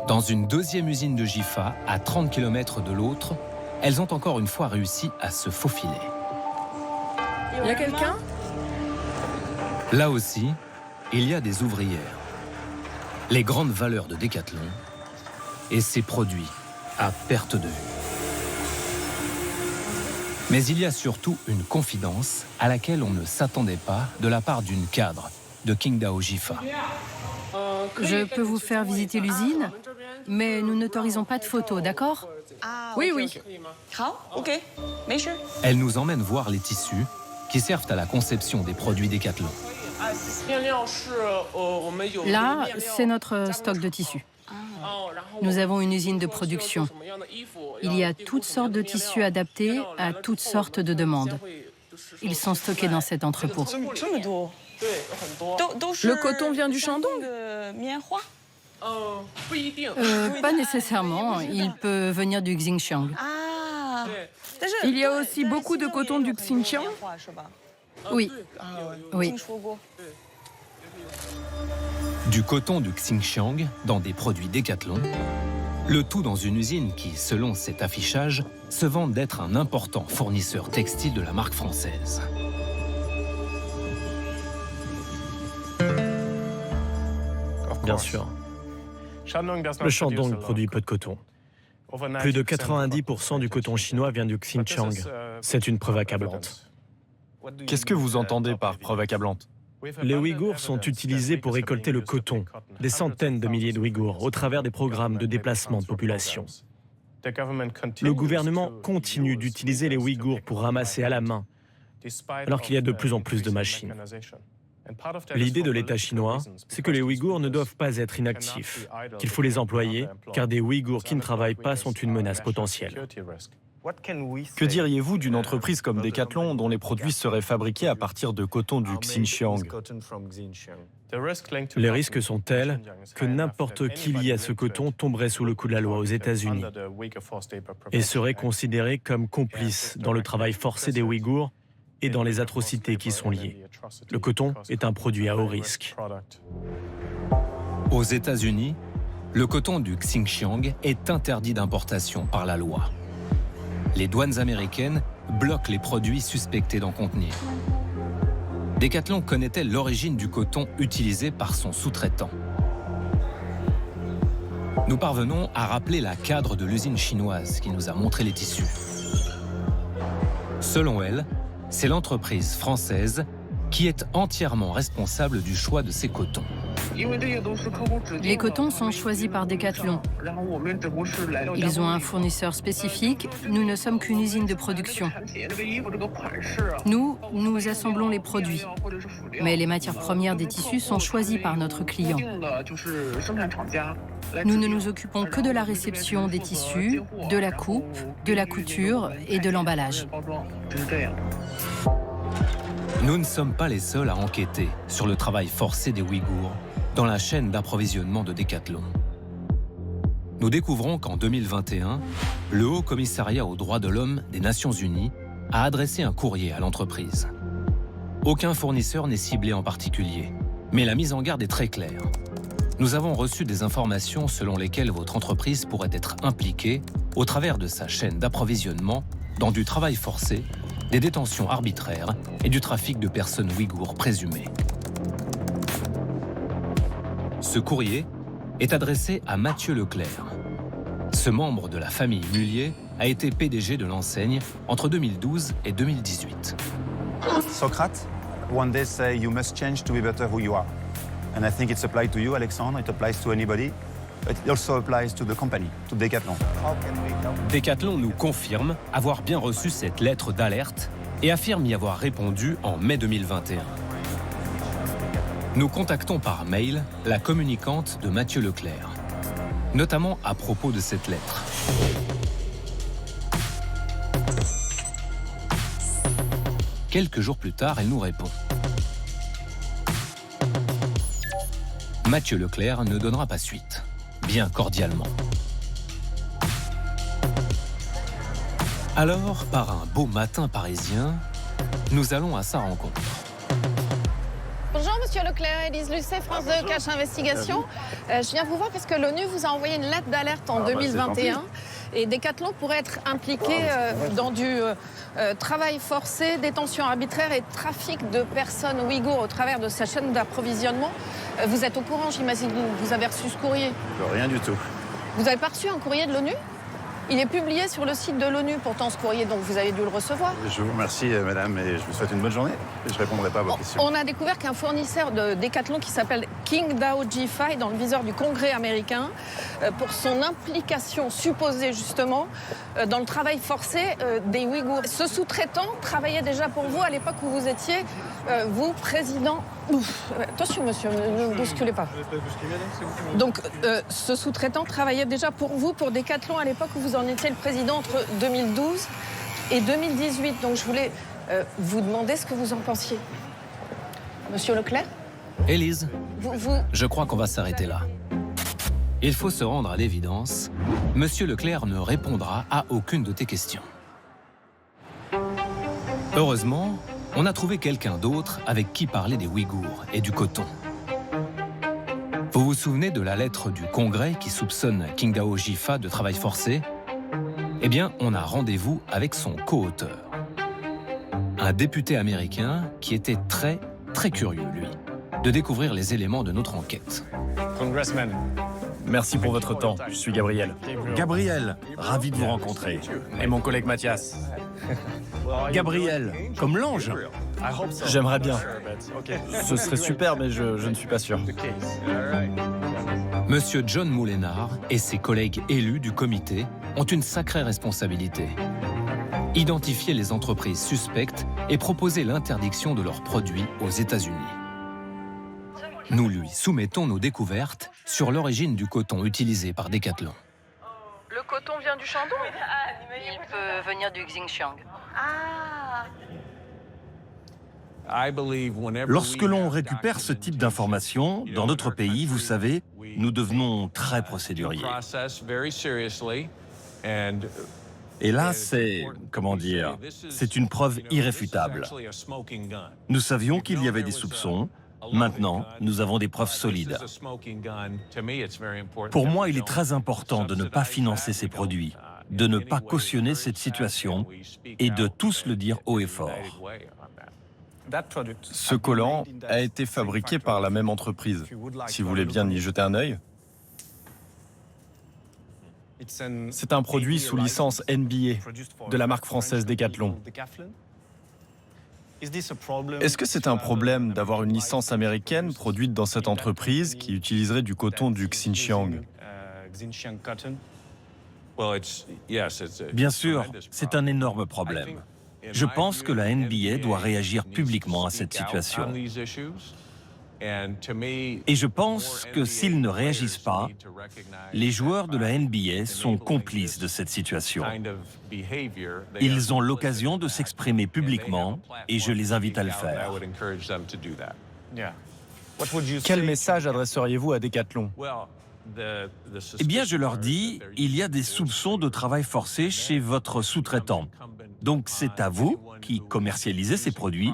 Dans une deuxième usine de Jifa, à 30 km de l'autre, elles ont encore une fois réussi à se faufiler. Il y a quelqu'un? Là aussi, il y a des ouvrières. Les grandes valeurs de Decathlon et ses produits à perte de vue. Mais il y a surtout une confidence à laquelle on ne s'attendait pas de la part d'une cadre de Qingdao Jifa. Je peux vous faire visiter l'usine, mais nous n'autorisons pas de photos, d'accord? Oui, oui. Elle nous emmène voir les tissus qui servent à la conception des produits Decathlon. Là, c'est notre stock de tissus. Nous avons une usine de production. Il y a toutes sortes de tissus adaptés à toutes sortes de demandes. Ils sont stockés dans cet entrepôt. Le coton vient du Shandong? Pas nécessairement. Il peut venir du Xinjiang. Il y a aussi beaucoup de coton du Xinjiang? Oui. Oui. Du coton du Xinjiang dans des produits Decathlon, le tout dans une usine qui, selon cet affichage, se vante d'être un important fournisseur textile de la marque française. Bien sûr. Le Shandong produit peu de coton. Plus de 90% du coton chinois vient du Xinjiang. C'est une preuve accablante. Qu'est-ce que vous entendez par preuve accablante? Les Ouïghours sont utilisés pour récolter le coton, des centaines de milliers d'Ouïghours, au travers des programmes de déplacement de population. Le gouvernement continue d'utiliser les Ouïghours pour ramasser à la main, alors qu'il y a de plus en plus de machines. L'idée de l'État chinois, c'est que les Ouïghours ne doivent pas être inactifs, qu'il faut les employer, car des Ouïghours qui ne travaillent pas sont une menace potentielle. Que diriez-vous d'une entreprise comme Decathlon dont les produits seraient fabriqués à partir de coton du Xinjiang? Les risques sont tels que n'importe qui lié à ce coton tomberait sous le coup de la loi aux États-Unis et serait considéré comme complice dans le travail forcé des Ouïghours et dans les atrocités qui sont liées. Le coton est un produit à haut risque. Aux États-Unis, le coton du Xinjiang est interdit d'importation par la loi. Les douanes américaines bloquent les produits suspectés d'en contenir. Decathlon connaît-elle l'origine du coton utilisé par son sous-traitant? Nous parvenons à rappeler la cadre de l'usine chinoise qui nous a montré les tissus. Selon elle, c'est l'entreprise française qui est entièrement responsable du choix de ces cotons. Les cotons sont choisis par Decathlon. Ils ont un fournisseur spécifique. Nous ne sommes qu'une usine de production. Nous assemblons les produits. Mais les matières premières des tissus sont choisies par notre client. Nous ne nous occupons que de la réception des tissus, de la coupe, de la couture et de l'emballage. Nous ne sommes pas les seuls à enquêter sur le travail forcé des Ouïghours dans la chaîne d'approvisionnement de Decathlon. Nous découvrons qu'en 2021, le Haut Commissariat aux droits de l'homme des Nations Unies a adressé un courrier à l'entreprise. Aucun fournisseur n'est ciblé en particulier, mais la mise en garde est très claire. Nous avons reçu des informations selon lesquelles votre entreprise pourrait être impliquée, au travers de sa chaîne d'approvisionnement, dans du travail forcé, des détentions arbitraires et du trafic de personnes ouïghours présumées. Ce courrier est adressé à Mathieu Leclerc. Ce membre de la famille Mullier a été PDG de l'enseigne entre 2012 et 2018. Socrate, one day say you must change to be better who you are. And I think it's applied to you, Alexandre, it applies to anybody, but it also applies to the company, to Decathlon. Decathlon nous confirme avoir bien reçu cette lettre d'alerte et affirme y avoir répondu en mai 2021. Nous contactons par mail la communicante de Mathieu Leclerc, notamment à propos de cette lettre. Quelques jours plus tard, elle nous répond. Mathieu Leclerc ne donnera pas suite, bien cordialement. Alors, par un beau matin parisien, nous allons à sa rencontre. Bonjour Monsieur Leclerc, Élise Lucet, France 2, Cache Investigation. Je viens vous voir parce que l'ONU vous a envoyé une lettre d'alerte en 2021. Et Decathlon pourrait être impliqué dans du travail forcé, détention arbitraire et trafic de personnes ouïghours au travers de sa chaîne d'approvisionnement. Vous êtes au courant, j'imagine, vous avez reçu ce courrier? Rien du tout. Vous n'avez pas reçu un courrier de l'ONU? Il est publié sur le site de l'ONU, pourtant, ce courrier, donc vous avez dû le recevoir. Je vous remercie, madame, et je vous souhaite une bonne journée. Je ne répondrai pas à vos questions. On a découvert qu'un fournisseur de Decathlon qui s'appelle Qingdao Ji-Fi, dans le viseur du Congrès américain, pour son implication supposée, justement, dans le travail forcé des Ouïghours. Ce sous-traitant travaillait déjà pour vous à l'époque où vous étiez, vous, président... Ouf, attention, monsieur, ne bousculez pas. Donc, ce sous-traitant travaillait déjà pour vous, pour Decathlon, à l'époque où vous en étiez le président entre 2012 et 2018. Donc, je voulais vous demander ce que vous en pensiez. Monsieur Leclerc? Élise, je crois qu'on va s'arrêter là. Il faut se rendre à l'évidence. Monsieur Leclerc ne répondra à aucune de tes questions. Heureusement, on a trouvé quelqu'un d'autre avec qui parler des Ouïghours et du coton. Vous vous souvenez de la lettre du Congrès qui soupçonne Qingdao Ji-Fi de travail forcé? Eh bien, on a rendez-vous avec son co-auteur. Un député américain qui était très curieux, lui, de découvrir les éléments de notre enquête. Congressman, merci pour votre temps. Je suis Gabriel. Gabriel, ravi de vous rencontrer. Et mon collègue Mathias. Gabriel, comme l'ange. J'aimerais bien. Ce serait super, mais je ne suis pas sûr. Monsieur John Moulénard et ses collègues élus du comité ont une sacrée responsabilité. Identifier les entreprises suspectes et proposer l'interdiction de leurs produits aux États-Unis. Nous lui soumettons nos découvertes sur l'origine du coton utilisé par Decathlon. Le coton vient du Shandong? Il peut venir du Xinjiang. Lorsque l'on récupère ce type d'informations, dans notre pays, vous savez, nous devenons très procéduriers. Et là, c'est, comment dire, c'est une preuve irréfutable. Nous savions qu'il y avait des soupçons. Maintenant, nous avons des preuves solides. Pour moi, il est très important de ne pas financer ces produits, de ne pas cautionner cette situation et de tous le dire haut et fort. Ce collant a été fabriqué par la même entreprise. Si vous voulez bien y jeter un œil. C'est un produit sous licence NBA de la marque française Decathlon. Est-ce que c'est un problème d'avoir une licence américaine produite dans cette entreprise qui utiliserait du coton du Xinjiang? Bien sûr, c'est un énorme problème. Je pense que la NBA doit réagir publiquement à cette situation. Et je pense que s'ils ne réagissent pas, les joueurs de la NBA sont complices de cette situation. Ils ont l'occasion de s'exprimer publiquement et je les invite à le faire. Quel message adresseriez-vous à Decathlon? Eh bien, je leur dis, il y a des soupçons de travail forcé chez votre sous-traitant. Donc c'est à vous, qui commercialisez ces produits,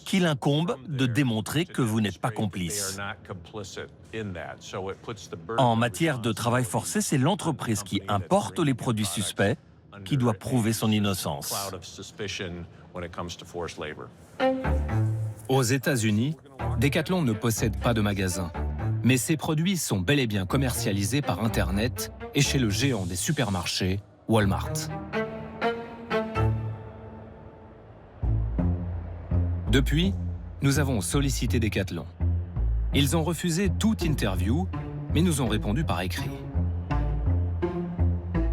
qu'il incombe de démontrer que vous n'êtes pas complice. En matière de travail forcé, c'est l'entreprise qui importe les produits suspects qui doit prouver son innocence. Aux États-Unis, Decathlon ne possède pas de magasin, mais ses produits sont bel et bien commercialisés par Internet et chez le géant des supermarchés, Walmart. Depuis, nous avons sollicité Decathlon. Ils ont refusé toute interview, mais nous ont répondu par écrit.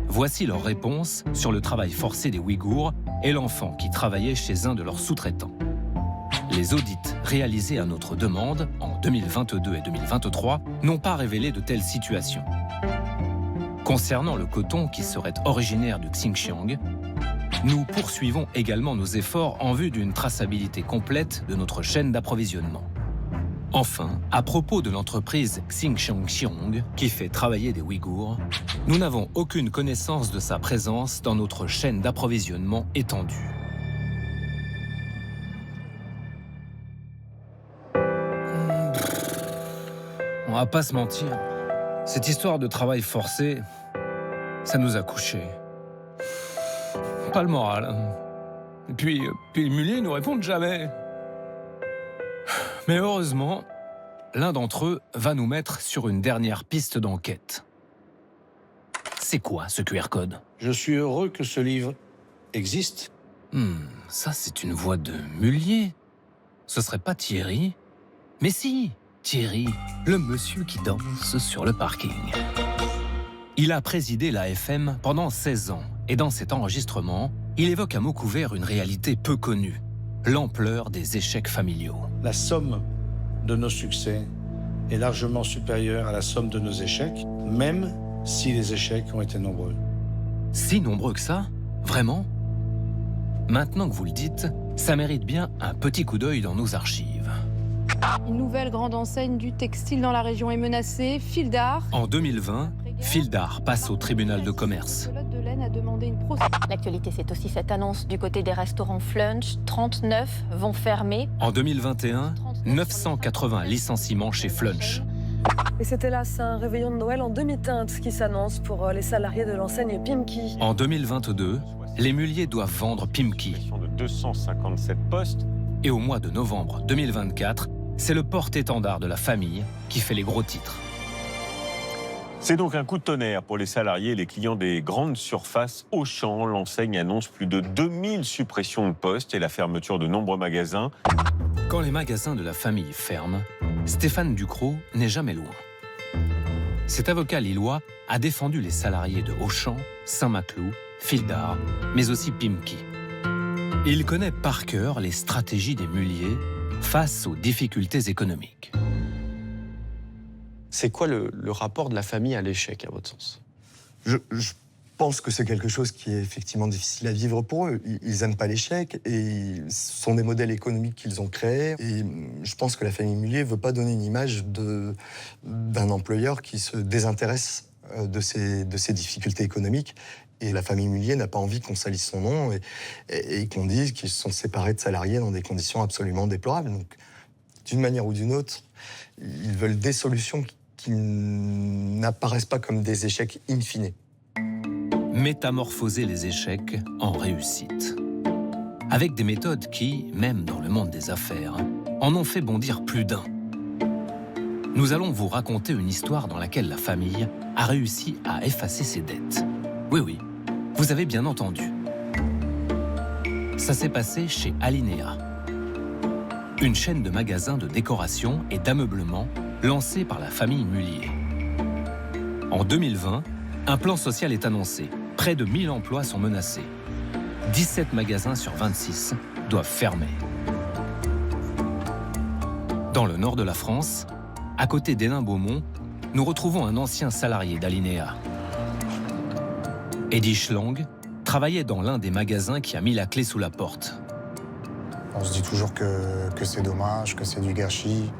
Voici leur réponse sur le travail forcé des Ouïghours et l'enfant qui travaillait chez un de leurs sous-traitants. Les audits réalisés à notre demande en 2022 et 2023 n'ont pas révélé de telles situations. Concernant le coton qui serait originaire du Xinjiang, nous poursuivons également nos efforts en vue d'une traçabilité complète de notre chaîne d'approvisionnement. Enfin, à propos de l'entreprise Xinjiang qui fait travailler des Ouïghours, nous n'avons aucune connaissance de sa présence dans notre chaîne d'approvisionnement étendue. On va pas se mentir, cette histoire de travail forcé, ça nous a couchés. Pas le moral. Et puis les mulets nous répondent jamais. Mais heureusement, l'un d'entre eux va nous mettre sur une dernière piste d'enquête. C'est quoi ce QR code? Je suis heureux que ce livre existe. Ça c'est une voix de mulier. Ce serait pas Thierry? Mais si, Thierry, le monsieur qui danse sur le parking. Il a présidé l'AFM pendant 16 ans. Et dans cet enregistrement, il évoque à mots couverts une réalité peu connue, l'ampleur des échecs familiaux. La somme de nos succès est largement supérieure à la somme de nos échecs, même si les échecs ont été nombreux. Si nombreux que ça? Vraiment? Maintenant que vous le dites, ça mérite bien un petit coup d'œil dans nos archives. Une nouvelle grande enseigne du textile dans la région est menacée, Fildar. En 2020, Fildar passe au tribunal de commerce. L'actualité, c'est aussi cette annonce du côté des restaurants Flunch. 39 vont fermer. En 2021, 980 licenciements chez Flunch. Et c'est hélas un réveillon de Noël en demi-teinte qui s'annonce pour les salariés de l'enseigne Pimki. En 2022, les muliers doivent vendre Pimki. De 257 postes. Et au mois de novembre 2024, c'est le porte-étendard de la famille qui fait les gros titres. C'est donc un coup de tonnerre pour les salariés et les clients des grandes surfaces Auchan. L'enseigne annonce plus de 2000 suppressions de postes et la fermeture de nombreux magasins. Quand les magasins de la famille ferment, Stéphane Ducrot n'est jamais loin. Cet avocat lillois a défendu les salariés de Auchan, Saint-Maclou, Fildar, mais aussi Pimki. Il connaît par cœur les stratégies des muliers face aux difficultés économiques. C'est quoi le rapport de la famille à l'échec, à votre sens? Je pense que c'est quelque chose qui est effectivement difficile à vivre pour eux. Ils n'aiment pas l'échec et ce sont des modèles économiques qu'ils ont créés. Et je pense que la famille Mullier ne veut pas donner une image d'un employeur qui se désintéresse de ses difficultés économiques. Et la famille Mullier n'a pas envie qu'on salisse son nom et qu'on dise qu'ils se sont séparés de salariés dans des conditions absolument déplorables. Donc, d'une manière ou d'une autre, ils veulent des solutions qui n'apparaissent pas comme des échecs in fine. Métamorphoser les échecs en réussite. Avec des méthodes qui, même dans le monde des affaires, en ont fait bondir plus d'un. Nous allons vous raconter une histoire dans laquelle la famille a réussi à effacer ses dettes. Oui, vous avez bien entendu. Ça s'est passé chez Alinea. une chaîne de magasins de décoration et d'ameublement lancée par la famille Mullier. En 2020, un plan social est annoncé. Près de 1000 emplois sont menacés. 17 magasins sur 26 doivent fermer. Dans le nord de la France, à côté d'Hénin-Beaumont, nous retrouvons un ancien salarié d'Alinéa. Eddie Schlang travaillait dans l'un des magasins qui a mis la clé sous la porte. On se dit toujours que c'est dommage, que c'est du gâchis.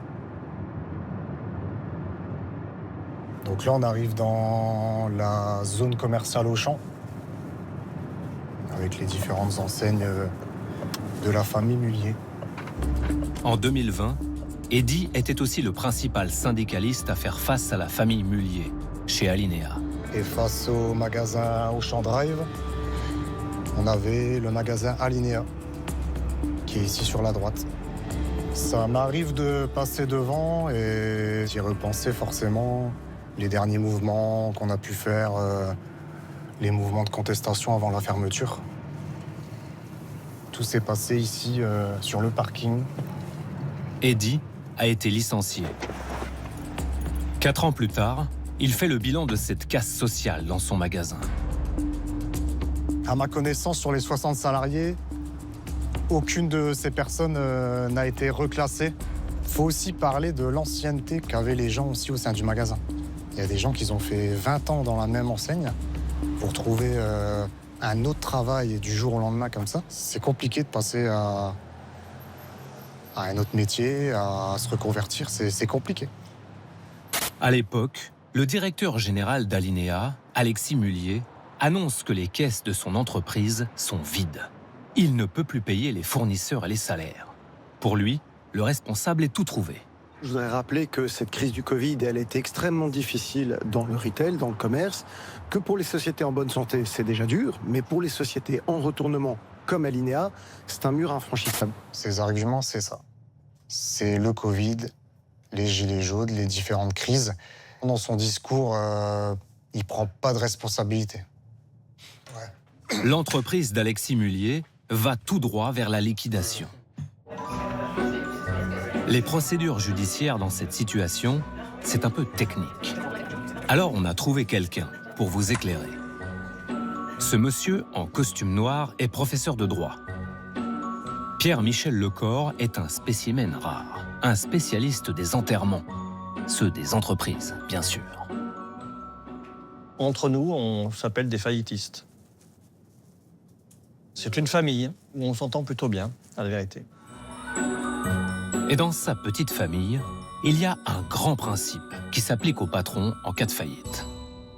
Donc là, on arrive dans la zone commerciale Auchan, avec les différentes enseignes de la famille Mullier. En 2020, Eddie était aussi le principal syndicaliste à faire face à la famille Mullier, chez Alinéa. Et face au magasin Auchan Drive, on avait le magasin Alinéa, qui est ici sur la droite. Ça m'arrive de passer devant et d'y repenser forcément les derniers mouvements qu'on a pu faire, les mouvements de contestation avant la fermeture. Tout s'est passé ici, sur le parking. Eddie a été licencié. 4 ans plus tard, il fait le bilan de cette casse sociale dans son magasin. À ma connaissance, sur les 60 salariés, aucune de ces personnes n'a été reclassée. Il faut aussi parler de l'ancienneté qu'avaient les gens aussi au sein du magasin. Il y a des gens qui ont fait 20 ans dans la même enseigne. Pour trouver un autre travail du jour au lendemain comme ça, c'est compliqué de passer à un autre métier, à se reconvertir, c'est compliqué. À l'époque, le directeur général d'Alinéa, Alexis Mullier, annonce que les caisses de son entreprise sont vides. Il ne peut plus payer les fournisseurs et les salaires. Pour lui, le responsable est tout trouvé. Je voudrais rappeler que cette crise du Covid, elle a été extrêmement difficile dans le retail, dans le commerce, que pour les sociétés en bonne santé, c'est déjà dur, mais pour les sociétés en retournement, comme Alinéa, c'est un mur infranchissable. Ces arguments, c'est ça. C'est le Covid, les gilets jaunes, les différentes crises. Dans son discours, il ne prend pas de responsabilité. Ouais. L'entreprise d'Alexis Mullier va tout droit vers la liquidation. Les procédures judiciaires dans cette situation, c'est un peu technique. Alors on a trouvé quelqu'un pour vous éclairer. Ce monsieur en costume noir est professeur de droit. Pierre-Michel Lecor est un spécimen rare, un spécialiste des enterrements, ceux des entreprises, bien sûr. Entre nous, on s'appelle des faillitistes. C'est une famille où on s'entend plutôt bien, à la vérité. Et dans sa petite famille, il y a un grand principe qui s'applique au patron en cas de faillite.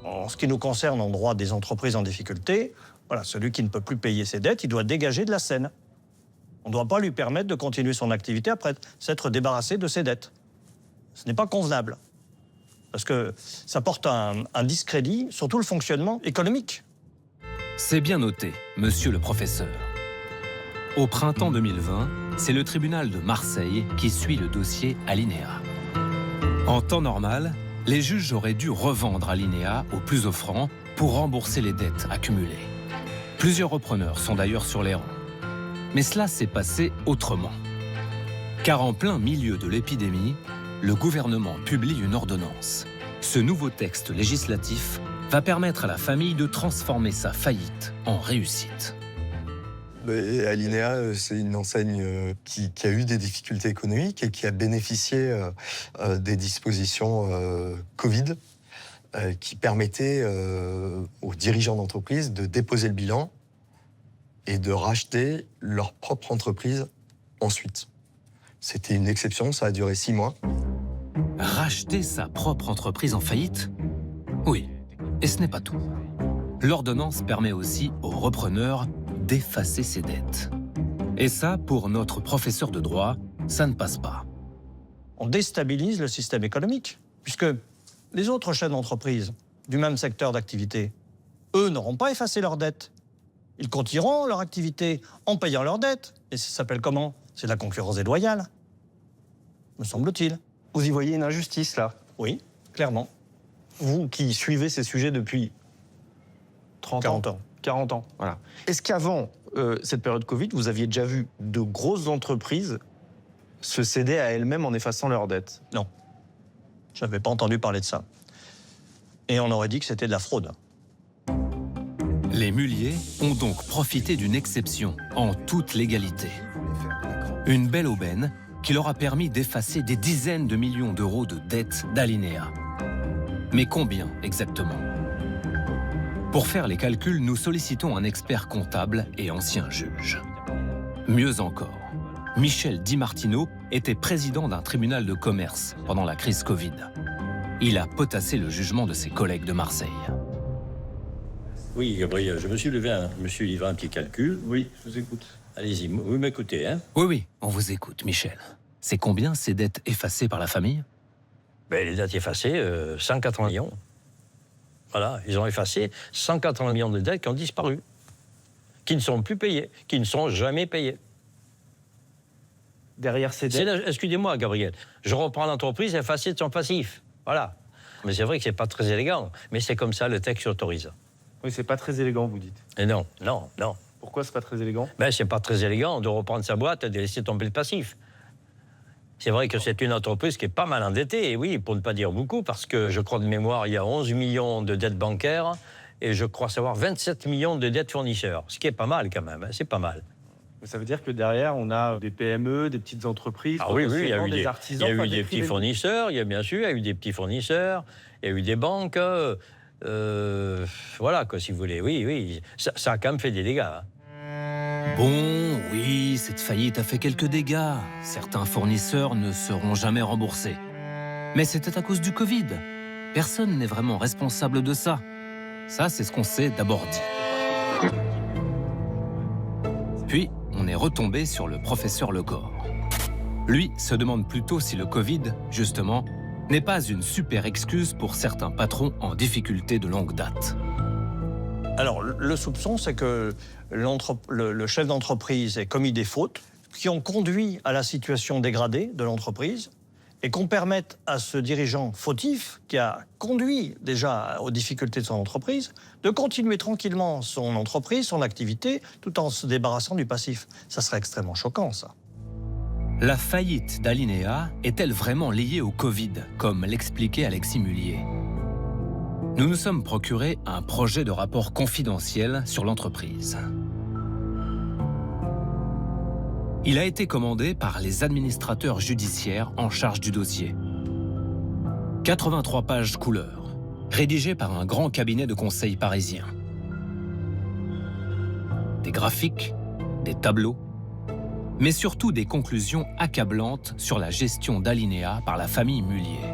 En ce qui nous concerne en droit des entreprises en difficulté, voilà, celui qui ne peut plus payer ses dettes, il doit dégager de la scène. On ne doit pas lui permettre de continuer son activité après s'être débarrassé de ses dettes. Ce n'est pas convenable, parce que ça porte un discrédit sur tout le fonctionnement économique. C'est bien noté, monsieur le professeur. Au printemps 2020, c'est le tribunal de Marseille qui suit le dossier Alinéa. En temps normal, les juges auraient dû revendre Alinéa au plus offrant pour rembourser les dettes accumulées. Plusieurs repreneurs sont d'ailleurs sur les rangs. Mais cela s'est passé autrement. Car en plein milieu de l'épidémie, le gouvernement publie une ordonnance. Ce nouveau texte législatif va permettre à la famille de transformer sa faillite en réussite. Alinéa, c'est une enseigne qui a eu des difficultés économiques et qui a bénéficié des dispositions Covid qui permettaient aux dirigeants d'entreprise de déposer le bilan et de racheter leur propre entreprise ensuite. C'était une exception, ça a duré 6 mois. Racheter sa propre entreprise en faillite ? Oui, et ce n'est pas tout. L'ordonnance permet aussi aux repreneurs d'effacer ses dettes. Et ça, pour notre professeur de droit, ça ne passe pas. On déstabilise le système économique, puisque les autres chaînes d'entreprise du même secteur d'activité, eux n'auront pas effacé leurs dettes. Ils continueront leur activité en payant leurs dettes. Et ça s'appelle comment ? C'est de la concurrence déloyale, me semble-t-il. Vous y voyez une injustice, là ? Oui, clairement. Vous qui suivez ces sujets depuis 40 ans. 40 ans, voilà. Est-ce qu'avant cette période Covid, vous aviez déjà vu de grosses entreprises se céder à elles-mêmes en effaçant leurs dettes? Non. Je n'avais pas entendu parler de ça. Et on aurait dit que c'était de la fraude. Les Mullier ont donc profité d'une exception en toute légalité. Une belle aubaine qui leur a permis d'effacer des dizaines de millions d'euros de dettes d'Alinéa. Mais combien exactement? Pour faire les calculs, nous sollicitons un expert comptable et ancien juge. Mieux encore, Michel Di Martino était président d'un tribunal de commerce pendant la crise Covid. Il a potassé le jugement de ses collègues de Marseille. Oui, Gabriel, je me suis levé, je me suis livré un petit calcul. Oui, je vous écoute. Allez-y, vous m'écoutez, hein? Oui, on vous écoute, Michel. C'est combien ces dettes effacées par la famille? Les dettes effacées, 180 millions. Voilà, ils ont effacé 180 millions de dettes qui ont disparu, qui ne sont plus payées, qui ne sont jamais payées. Derrière ces dettes... Excusez-moi, Gabriel, je reprends l'entreprise effacée de son passif. Voilà. Mais c'est vrai que c'est pas très élégant, mais c'est comme ça, le texte autorise. Oui, c'est pas très élégant, vous dites. Et non. Pourquoi c'est pas très élégant? C'est pas très élégant de reprendre sa boîte et de laisser tomber le passif. C'est vrai que c'est une entreprise qui est pas mal endettée, et oui, pour ne pas dire beaucoup, parce que je crois de mémoire, il y a 11 millions de dettes bancaires, et je crois savoir 27 millions de dettes fournisseurs, ce qui est pas mal quand même, c'est pas mal. Ça veut dire que derrière, on a des PME, des petites entreprises, oui, il y a eu des artisans, il y a eu des petits fournisseurs, il y a eu des petits fournisseurs, il y a eu des banques, voilà quoi, si vous voulez, oui, ça a quand même fait des dégâts. Hein. Bon, oui, cette faillite a fait quelques dégâts. Certains fournisseurs ne seront jamais remboursés. Mais c'était à cause du Covid. Personne n'est vraiment responsable de ça. Ça, c'est ce qu'on s'est d'abord dit. Puis, on est retombé sur le professeur Lecor. Lui se demande plutôt si le Covid, justement, n'est pas une super excuse pour certains patrons en difficulté de longue date. Alors, le soupçon, c'est que le chef d'entreprise ait commis des fautes qui ont conduit à la situation dégradée de l'entreprise et qu'on permette à ce dirigeant fautif, qui a conduit déjà aux difficultés de son entreprise, de continuer tranquillement son entreprise, son activité, tout en se débarrassant du passif. Ça serait extrêmement choquant, ça. La faillite d'Alinéa est-elle vraiment liée au Covid, comme l'expliquait Alexis Mullier? Nous nous sommes procuré un projet de rapport confidentiel sur l'entreprise. Il a été commandé par les administrateurs judiciaires en charge du dossier. 83 pages couleur, rédigées par un grand cabinet de conseil parisien. Des graphiques, des tableaux, mais surtout des conclusions accablantes sur la gestion d'Alinéa par la famille Mullier.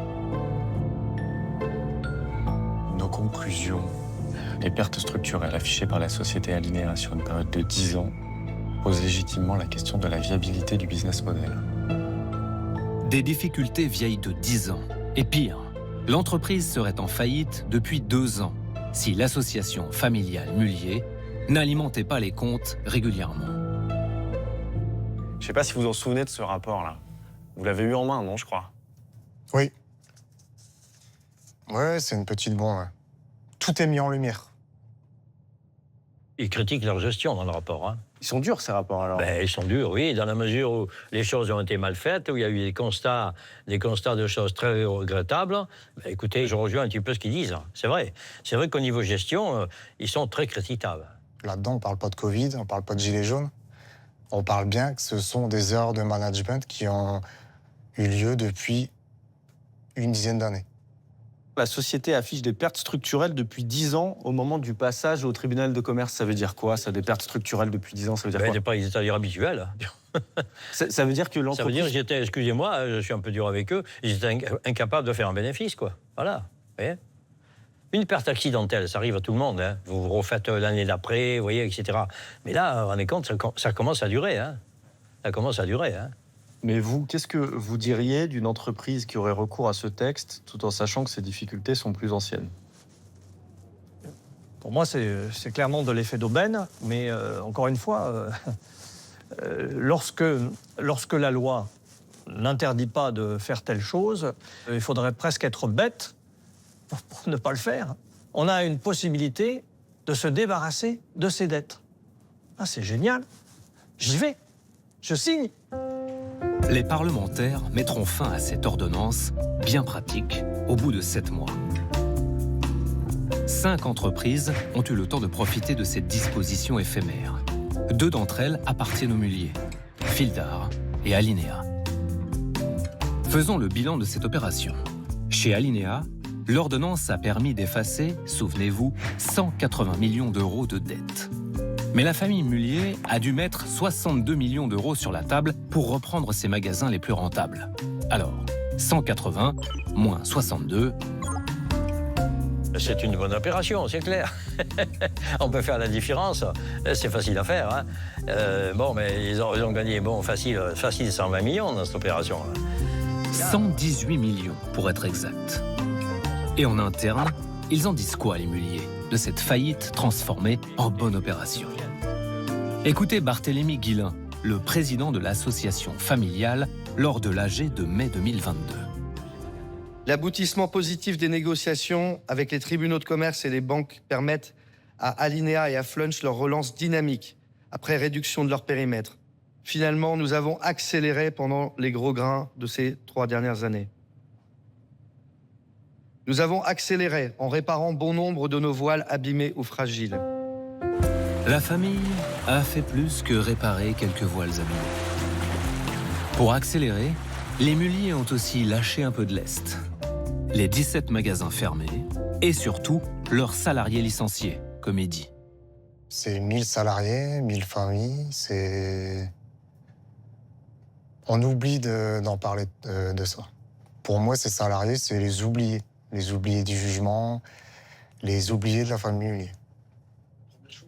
Nos conclusions, les pertes structurelles affichées par la société Alinéa sur une période de 10 ans posent légitimement la question de la viabilité du business model. Des difficultés vieilles de 10 ans. Et pire, l'entreprise serait en faillite depuis 2 ans si l'association familiale Mullier n'alimentait pas les comptes régulièrement. Je sais pas si vous vous en souvenez de ce rapport-là. Vous l'avez eu en main, non, je crois? Oui. Ouais, c'est une petite bombe. Ouais. Tout est mis en lumière. Ils critiquent leur gestion dans le rapport. Hein. Ils sont durs, ces rapports, alors? Ils sont durs, oui, dans la mesure où les choses ont été mal faites, où il y a eu des constats de choses très regrettables. Écoutez, je rejoins un petit peu ce qu'ils disent. C'est vrai. C'est vrai qu'au niveau gestion, ils sont très critiquables. Là-dedans, on ne parle pas de Covid, on ne parle pas de gilets jaunes. On parle bien que ce sont des erreurs de management qui ont eu lieu depuis une dizaine d'années. La société affiche des pertes structurelles depuis 10 ans au moment du passage au tribunal de commerce. Ça veut dire quoi, ça, des pertes structurelles depuis 10 ans? Ça veut dire quoi? C'est pas les états habituels. Ça veut dire que l'entreprise... Ça veut dire, excusez-moi, je suis un peu dur avec eux, ils étaient incapables de faire un bénéfice, quoi. Voilà. Vous voyez? Une perte accidentelle, ça arrive à tout le monde. Hein. Vous refaites l'année d'après, vous voyez, etc. Mais là, vous vous rendez compte, ça commence à durer. Hein. Ça commence à durer. Hein. Mais vous, qu'est-ce que vous diriez d'une entreprise qui aurait recours à ce texte, tout en sachant que ses difficultés sont plus anciennes? Pour moi, c'est clairement de l'effet d'aubaine, mais encore une fois, lorsque la loi n'interdit pas de faire telle chose, il faudrait presque être bête pour ne pas le faire. On a une possibilité de se débarrasser de ses dettes. Ah, c'est génial. J'y vais. Je signe. Les parlementaires mettront fin à cette ordonnance, bien pratique, au bout de 7 mois. 5 entreprises ont eu le temps de profiter de cette disposition éphémère. 2 d'entre elles appartiennent au Mullier, Fildar et Alinéa. Faisons le bilan de cette opération. Chez Alinéa, l'ordonnance a permis d'effacer, souvenez-vous, 180 millions d'euros de dettes. Mais la famille Mullier a dû mettre 62 millions d'euros sur la table pour reprendre ses magasins les plus rentables. Alors, 180 moins 62... C'est une bonne opération, c'est clair. On peut faire la différence, c'est facile à faire. Hein. Mais ils ont gagné facile 120 millions dans cette opération. 118 millions, pour être exact. Et en interne, ils en disent quoi, les Mullier, de cette faillite transformée en bonne opération? Écoutez Barthélémy Guillain, le président de l'association familiale, lors de l'AG de mai 2022. L'aboutissement positif des négociations avec les tribunaux de commerce et les banques permettent à Alinéa et à Flunch leur relance dynamique après réduction de leur périmètre. Finalement, nous avons accéléré pendant les gros grains de ces 3 dernières années. Nous avons accéléré en réparant bon nombre de nos voiles abîmées ou fragiles. La famille a fait plus que réparer quelques voiles abîmées. Pour accélérer, les Mullier ont aussi lâché un peu de lest. Les 17 magasins fermés et surtout leurs salariés licenciés, comme il dit. C'est 1000 salariés, 1000 familles, c'est... On oublie d'en parler de ça. Pour moi, ces salariés, c'est les oubliés du jugement, les oubliés de la famille Mullier.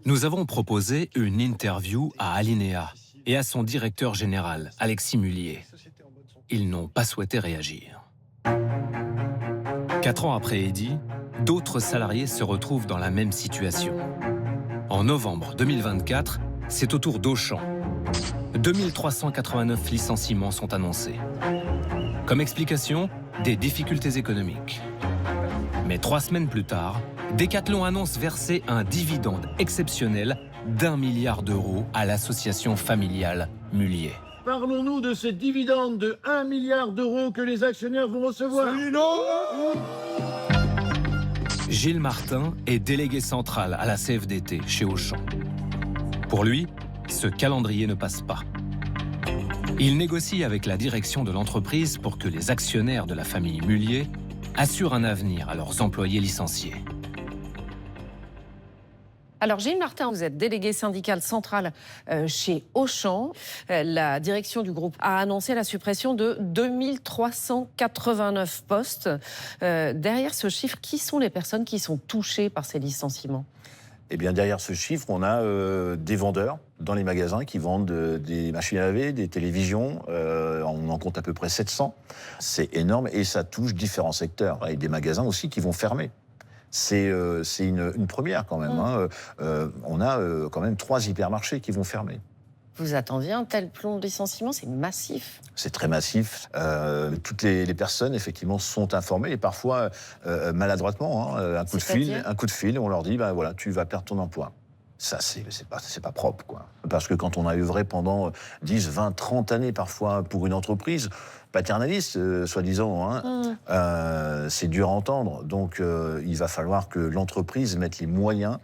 Nous avons proposé une interview à Alinéa et à son directeur général, Alexis Mullier. Ils n'ont pas souhaité réagir. 4 ans après Eddy, d'autres salariés se retrouvent dans la même situation. En novembre 2024, c'est au tour d'Auchan. 2389 licenciements sont annoncés. Comme explication, des difficultés économiques. Mais 3 semaines plus tard, Decathlon annonce verser un dividende exceptionnel d'1 milliard d'euros à l'association familiale Mullier. Parlons-nous de ce dividende de 1 milliard d'euros que les actionnaires vont recevoir. Gilles Martin est délégué central à la CFDT chez Auchan. Pour lui, ce calendrier ne passe pas. Il négocie avec la direction de l'entreprise pour que les actionnaires de la famille Mullier assurent un avenir à leurs employés licenciés. Alors, Gilles Martin, vous êtes délégué syndical central chez Auchan. La direction du groupe a annoncé la suppression de 2389 postes. Derrière ce chiffre, qui sont les personnes qui sont touchées par ces licenciements ? Eh bien, derrière ce chiffre, on a des vendeurs dans les magasins qui vendent des machines à laver, des télévisions. On en compte à peu près 700. C'est énorme et ça touche différents secteurs. Et des magasins aussi qui vont fermer. C'est une première quand même. Hein. On a quand même 3 hypermarchés qui vont fermer. Vous attendiez un tel plomb de licenciement, c'est massif. C'est très massif. Toutes les personnes, effectivement, sont informées et parfois maladroitement. Hein, un coup de fil, on leur dit, ben voilà, tu vas perdre ton emploi. Ça, c'est pas propre, quoi. Parce que quand on a œuvré pendant 10, 20, 30 années parfois pour une entreprise paternaliste, soi-disant, hein, c'est dur à entendre. Donc, il va falloir que l'entreprise mette les moyens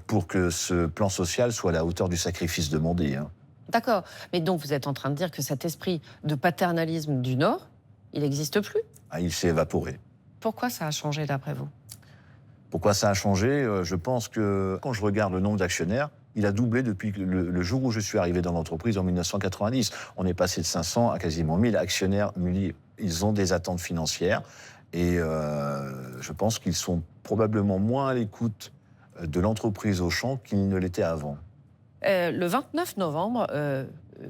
pour que ce plan social soit à la hauteur du sacrifice demandé. Hein. D'accord. Mais donc, vous êtes en train de dire que cet esprit de paternalisme du Nord, il n'existe plus ? Il s'est évaporé. Pourquoi ça a changé, d'après vous ? Pourquoi ça a changé ? Je pense que quand je regarde le nombre d'actionnaires, il a doublé depuis le jour où je suis arrivé dans l'entreprise en 1990. On est passé de 500 à quasiment 1000 actionnaires Mullier. Ils ont des attentes financières et je pense qu'ils sont probablement moins à l'écoute de l'entreprise Auchan qu'ils ne l'étaient avant. Le 29 novembre,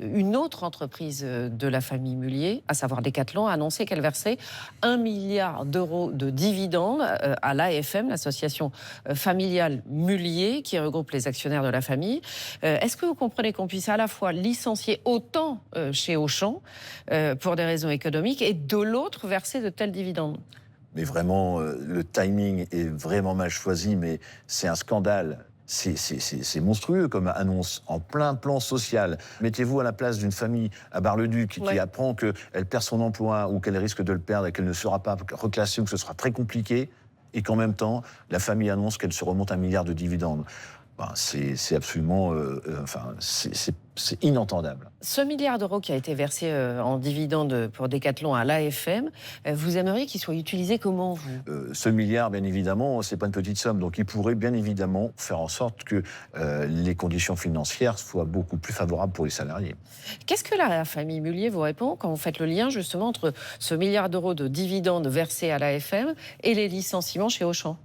une autre entreprise de la famille Mullier, à savoir Decathlon, a annoncé qu'elle versait 1 milliard d'euros de dividendes à l'AFM, l'association familiale Mullier, qui regroupe les actionnaires de la famille. Est-ce que vous comprenez qu'on puisse à la fois licencier autant chez Auchan pour des raisons économiques et de l'autre verser de tels dividendes ? Mais vraiment, le timing est vraiment mal choisi, mais c'est un scandale. C'est monstrueux comme annonce, en plein plan social. Mettez-vous à la place d'une famille à Bar-le-Duc qui apprend qu'elle perd son emploi ou qu'elle risque de le perdre et qu'elle ne sera pas reclassée ou que ce sera très compliqué, et qu'en même temps, la famille annonce qu'elle se remonte 1 milliard de dividendes. C'est absolument... c'est inentendable. Ce milliard d'euros qui a été versé en dividendes pour Decathlon à l'AFM, vous aimeriez qu'il soit utilisé comment, vous Ce milliard, bien évidemment, c'est pas une petite somme. Donc il pourrait bien évidemment faire en sorte que les conditions financières soient beaucoup plus favorables pour les salariés. Qu'est-ce que la famille Mullier vous répond quand vous faites le lien justement entre ce milliard d'euros de dividendes versés à l'AFM et les licenciements chez Auchan ?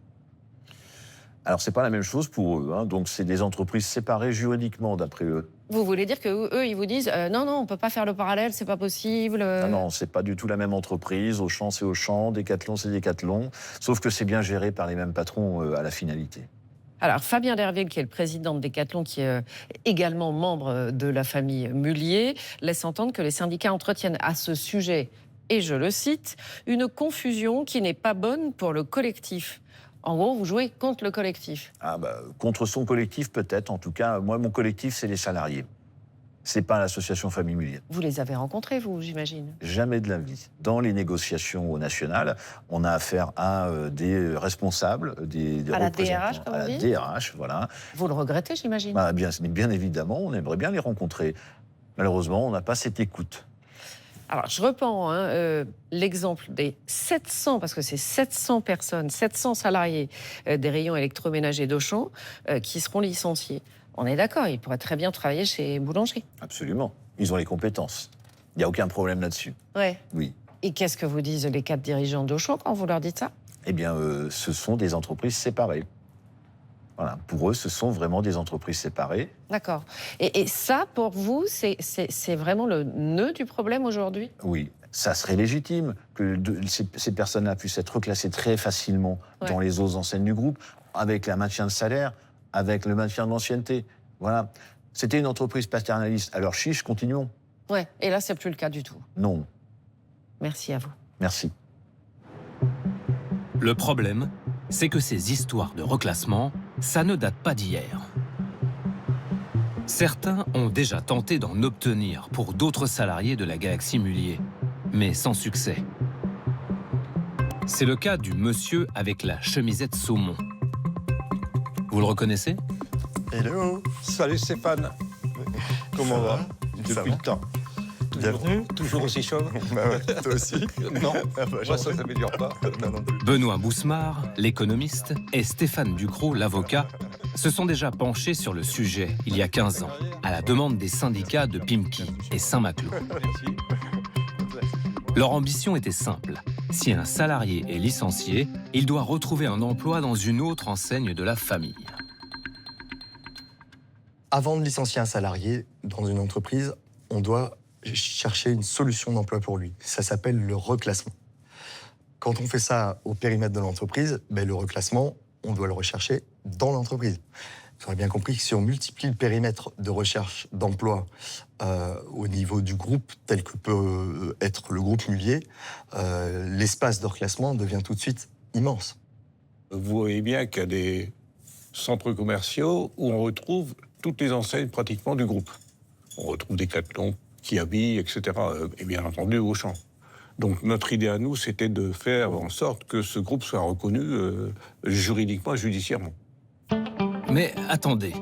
Alors, c'est pas la même chose pour eux. Donc, c'est des entreprises séparées juridiquement, d'après eux. Vous voulez dire qu'eux, ils vous disent non, on peut pas faire le parallèle, c'est pas possible. Non, c'est pas du tout la même entreprise. Auchan, c'est Auchan. Decathlon, c'est Decathlon. Sauf que c'est bien géré par les mêmes patrons à la finalité. Alors, Fabien Derville, qui est le président de Decathlon, qui est également membre de la famille Mullier, laisse entendre que les syndicats entretiennent à ce sujet, et je le cite, une confusion qui n'est pas bonne pour le collectif. En gros, vous jouez contre le collectif. Contre son collectif, peut-être. En tout cas, moi, mon collectif, c'est les salariés. C'est pas l'association Famille Mullier. Vous les avez rencontrés, vous, j'imagine? Jamais de la vie. Dans les négociations nationales, on a affaire à des responsables, des à la représentants. DRH, comme on dit. À la DRH, voilà. Vous le regrettez, j'imagine? Bien évidemment, on aimerait bien les rencontrer. Malheureusement, on n'a pas cette écoute. Alors, je reprends l'exemple des 700, parce que c'est 700 personnes, 700 salariés des rayons électroménagers d'Auchan qui seront licenciés. On est d'accord, ils pourraient très bien travailler chez Boulangerie. Absolument. Ils ont les compétences. Il n'y a aucun problème là-dessus. Ouais. Oui. Et qu'est-ce que vous disent les 4 dirigeants d'Auchan quand vous leur dites ça? Eh bien, ce sont des entreprises séparées. Voilà. Pour eux, ce sont vraiment des entreprises séparées. D'accord. Et ça, pour vous, c'est vraiment le nœud du problème aujourd'hui? Oui. Ça serait légitime que ces personnes-là puissent être reclassées très facilement dans les autres enseignes du groupe, avec le maintien de salaire, avec le maintien de l'ancienneté. Voilà. C'était une entreprise paternaliste. Alors chiche, continuons. Ouais. Et là, c'est plus le cas du tout. Non. Merci à vous. Merci. Le problème, c'est que ces histoires de reclassement, ça ne date pas d'hier. Certains ont déjà tenté d'en obtenir pour d'autres salariés de la Galaxie Mullier, mais sans succès. C'est le cas du monsieur avec la chemisette saumon. Vous le reconnaissez? Hello. Salut Stéphane. Comment va? Depuis le temps. Bienvenue. Toujours aussi chaud. Toi aussi. Non, moi ça ne s'améliore pas. Benoît Bousmar, l'économiste, et Stéphane Ducrot, l'avocat, se sont déjà penchés sur le sujet il y a 15 ans, à la demande des syndicats de Pimki et Saint-Maclou. Leur ambition était simple. Si un salarié est licencié, il doit retrouver un emploi dans une autre enseigne de la famille. Avant de licencier un salarié dans une entreprise, on doit chercher une solution d'emploi pour lui. Ça s'appelle le reclassement. Quand on fait ça au périmètre de l'entreprise, le reclassement, on doit le rechercher dans l'entreprise. Vous aurez bien compris que si on multiplie le périmètre de recherche d'emploi au niveau du groupe, tel que peut être le groupe Mullier, l'espace de reclassement devient tout de suite immense. Vous voyez bien qu'il y a des centres commerciaux où on retrouve toutes les enseignes pratiquement du groupe. On retrouve Decathlon, Kiabi, etc. Et bien entendu Auchan. Donc notre idée à nous, c'était de faire en sorte que ce groupe soit reconnu juridiquement et judiciairement. Mais attendez,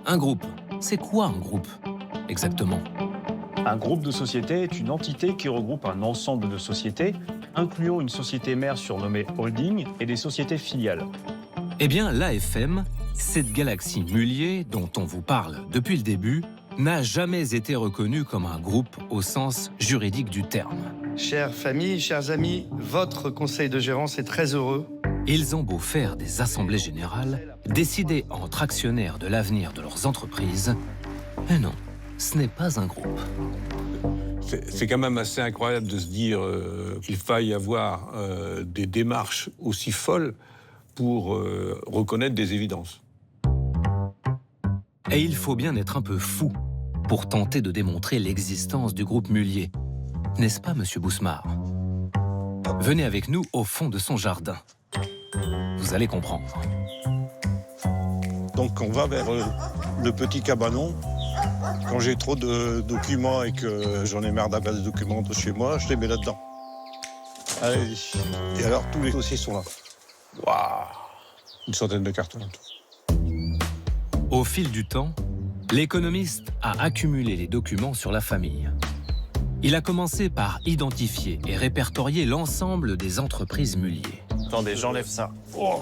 un groupe, c'est quoi un groupe exactement? Un groupe de sociétés est une entité qui regroupe un ensemble de sociétés, incluant une société mère surnommée holding et des sociétés filiales. Eh bien, l'AFM, cette Galaxie Mullier dont on vous parle depuis le début, n'a jamais été reconnue comme un groupe au sens juridique du terme. Chères familles, chers amis, votre conseil de gérance est très heureux. Ils ont beau faire des assemblées générales, décider entre actionnaires de l'avenir de leurs entreprises, mais non, ce n'est pas un groupe. C'est quand même assez incroyable de se dire qu'il faille avoir des démarches aussi folles pour reconnaître des évidences. Et il faut bien être un peu fou pour tenter de démontrer l'existence du groupe Mullier. N'est-ce pas, monsieur Bousmar? Venez avec nous au fond de son jardin. Vous allez comprendre. Donc on va vers le petit cabanon. Quand j'ai trop de documents et que j'en ai marre d'avoir des documents de chez moi, je les mets là-dedans. Allez. Et alors tous les dossiers sont là. Waouh! Une centaine de cartons en tout. Au fil du temps, l'économiste a accumulé les documents sur la famille. Il a commencé par identifier et répertorier l'ensemble des entreprises Mullier. Attendez, j'enlève ça. Oh.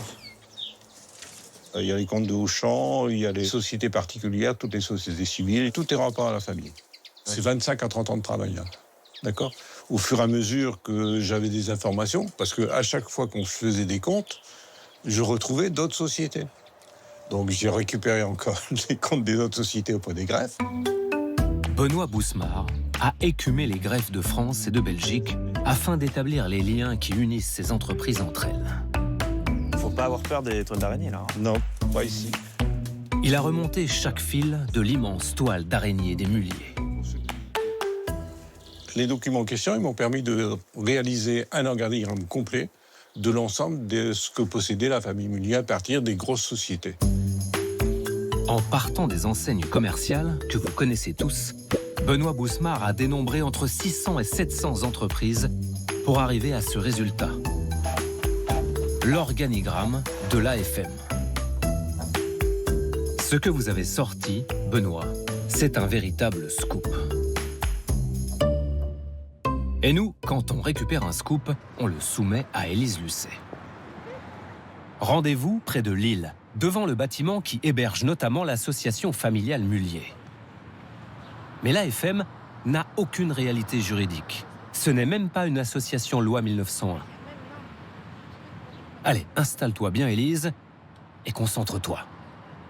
Il y a les comptes de Auchan, il y a les sociétés particulières, toutes les sociétés civiles, tout est rapport à la famille. C'est 25 à 30 ans de travail, là. D'accord? Au fur et à mesure que j'avais des informations, parce qu'à chaque fois qu'on faisait des comptes, je retrouvais d'autres sociétés. Donc j'ai récupéré encore les comptes des autres sociétés auprès des greffes. Benoît Bousmar a écumé les greffes de France et de Belgique afin d'établir les liens qui unissent ces entreprises entre elles. Faut pas avoir peur des toiles d'araignée, là. Non, pas ici. Il a remonté chaque fil de l'immense toile d'araignée des Mullier. Les documents en question, ils m'ont permis de réaliser un organigramme complet de l'ensemble de ce que possédait la famille Mullier à partir des grosses sociétés. En partant des enseignes commerciales que vous connaissez tous, Benoît Bousmar a dénombré entre 600 et 700 entreprises pour arriver à ce résultat. L'organigramme de l'AFM. Ce que vous avez sorti, Benoît, c'est un véritable scoop. Et nous, quand on récupère un scoop, on le soumet à Élise Lucet. Rendez-vous près de Lille, devant le bâtiment qui héberge notamment l'association familiale Mullier. Mais l'AFM n'a aucune réalité juridique. Ce n'est même pas une association loi 1901. Allez, installe-toi bien, Élise, et concentre-toi.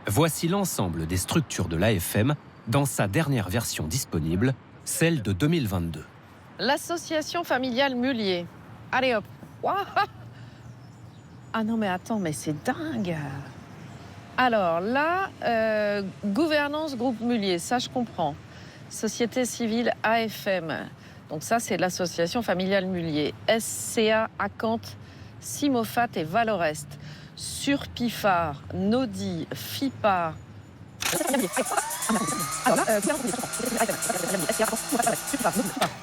Voici l'ensemble des structures de l'AFM dans sa dernière version disponible, celle de 2022. L'association familiale Mullier. Allez hop. Ouah. Ah non mais attends, mais c'est dingue. Alors là, gouvernance groupe Mullier, ça je comprends. Société civile AFM. Donc ça c'est l'association familiale Mullier. SCA, Acante, Simofat et Valorest. Surpifar, Nodi, Fipar.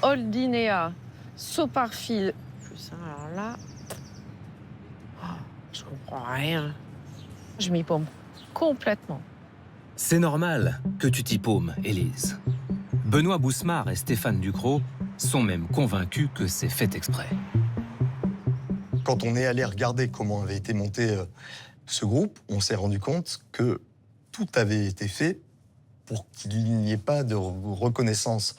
Holdinea, Soparfil. Alors là, je comprends rien. Je m'y paume complètement. C'est normal que tu t'y paumes, Élise. Benoît Bousmar et Stéphane Ducrot sont même convaincus que c'est fait exprès. Quand on est allé regarder comment avait été monté ce groupe, on s'est rendu compte que tout avait été fait pour qu'il n'y ait pas de reconnaissance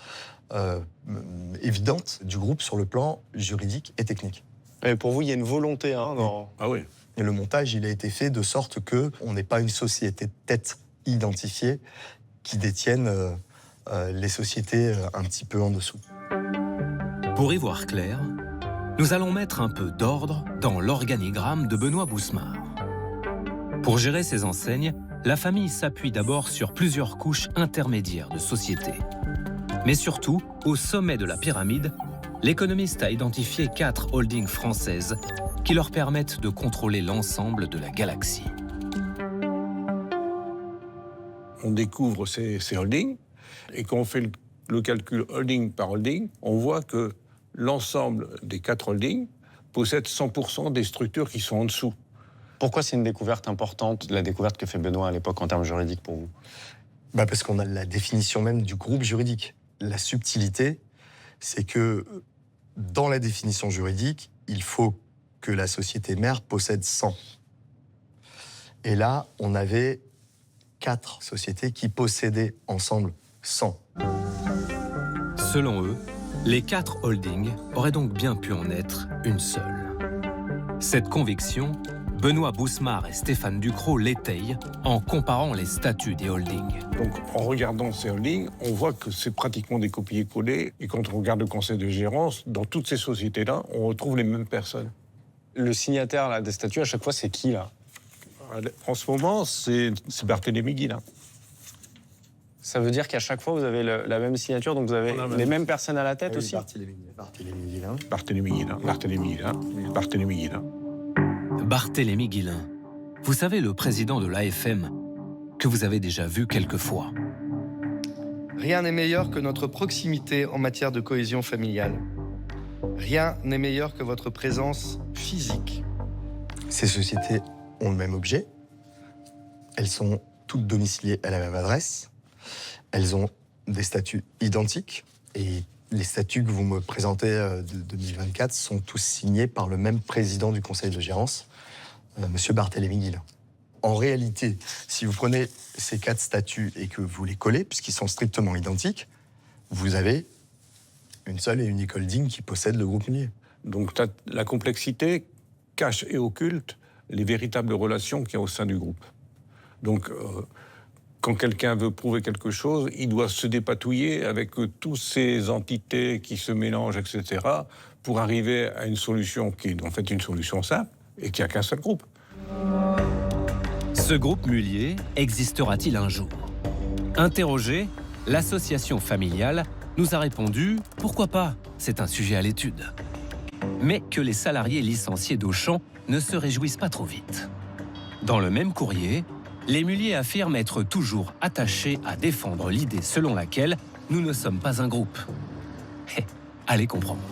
évidente du groupe sur le plan juridique et technique. Et pour vous, il y a une volonté dans... Ah oui. Et le montage, il a été fait de sorte qu'on n'ait pas une société de tête identifiée qui détienne les sociétés un petit peu en dessous. Pour y voir clair, nous allons mettre un peu d'ordre dans l'organigramme de Benoît Bousmar. Pour gérer ces enseignes, la famille s'appuie d'abord sur plusieurs couches intermédiaires de sociétés. Mais surtout, au sommet de la pyramide, l'économiste a identifié 4 holdings françaises qui leur permettent de contrôler l'ensemble de la galaxie. On découvre ces holdings, et quand on fait le calcul holding par holding, on voit que l'ensemble des 4 holdings possèdent 100% des structures qui sont en dessous. Pourquoi c'est une découverte importante, la découverte que fait Benoît à l'époque en termes juridiques pour vous? Parce qu'on a la définition même du groupe juridique. La subtilité, c'est que dans la définition juridique, il faut que la société mère possède 100. Et là, on avait 4 sociétés qui possédaient ensemble 100. Selon eux, les 4 holdings auraient donc bien pu en être une seule. Cette conviction, Benoît Bousmar et Stéphane Ducrot l'étayent en comparant les statuts des holdings. Donc, en regardant ces holdings, on voit que c'est pratiquement des copier-coller. Et quand on regarde le conseil de gérance, dans toutes ces sociétés-là, on retrouve les mêmes personnes. Le signataire là, des statuts, à chaque fois, c'est qui, là? En ce moment, c'est Barthélémy Guilin. Ça veut dire qu'à chaque fois, vous avez la même signature, donc vous avez les mêmes personnes à la tête aussi? Barthélémy Guilin. Barthélémy Guilin. Barthélémy Guilin. Barthélémy Guilin. Barthélémy Guilin. Vous savez, le président de l'AFM, que vous avez déjà vu quelques fois. Rien n'est meilleur que notre proximité en matière de cohésion familiale. Rien n'est meilleur que votre présence physique. Ces sociétés ont le même objet. Elles sont toutes domiciliées à la même adresse. Elles ont des statuts identiques. Et les statuts que vous me présentez de 2024 sont tous signés par le même président du conseil de gérance, Monsieur Barthélémy Guilin. En réalité, si vous prenez ces 4 statuts et que vous les collez, puisqu'ils sont strictement identiques, vous avez une seule et unique holding qui possède le groupe Mullier. Donc la complexité cache et occulte les véritables relations qu'il y a au sein du groupe. Donc quand quelqu'un veut prouver quelque chose, il doit se dépatouiller avec toutes ces entités qui se mélangent, etc., pour arriver à une solution qui est en fait une solution simple et qui n'a qu'un seul groupe. Ce groupe Mullier existera-t-il un jour? Interrogé, l'association familiale nous a répondu « Pourquoi pas? C'est un sujet à l'étude ». Mais que les salariés licenciés d'Auchan ne se réjouissent pas trop vite. Dans le même courrier, les Mullier affirment être toujours attachés à défendre l'idée selon laquelle nous ne sommes pas un groupe. Allez comprendre.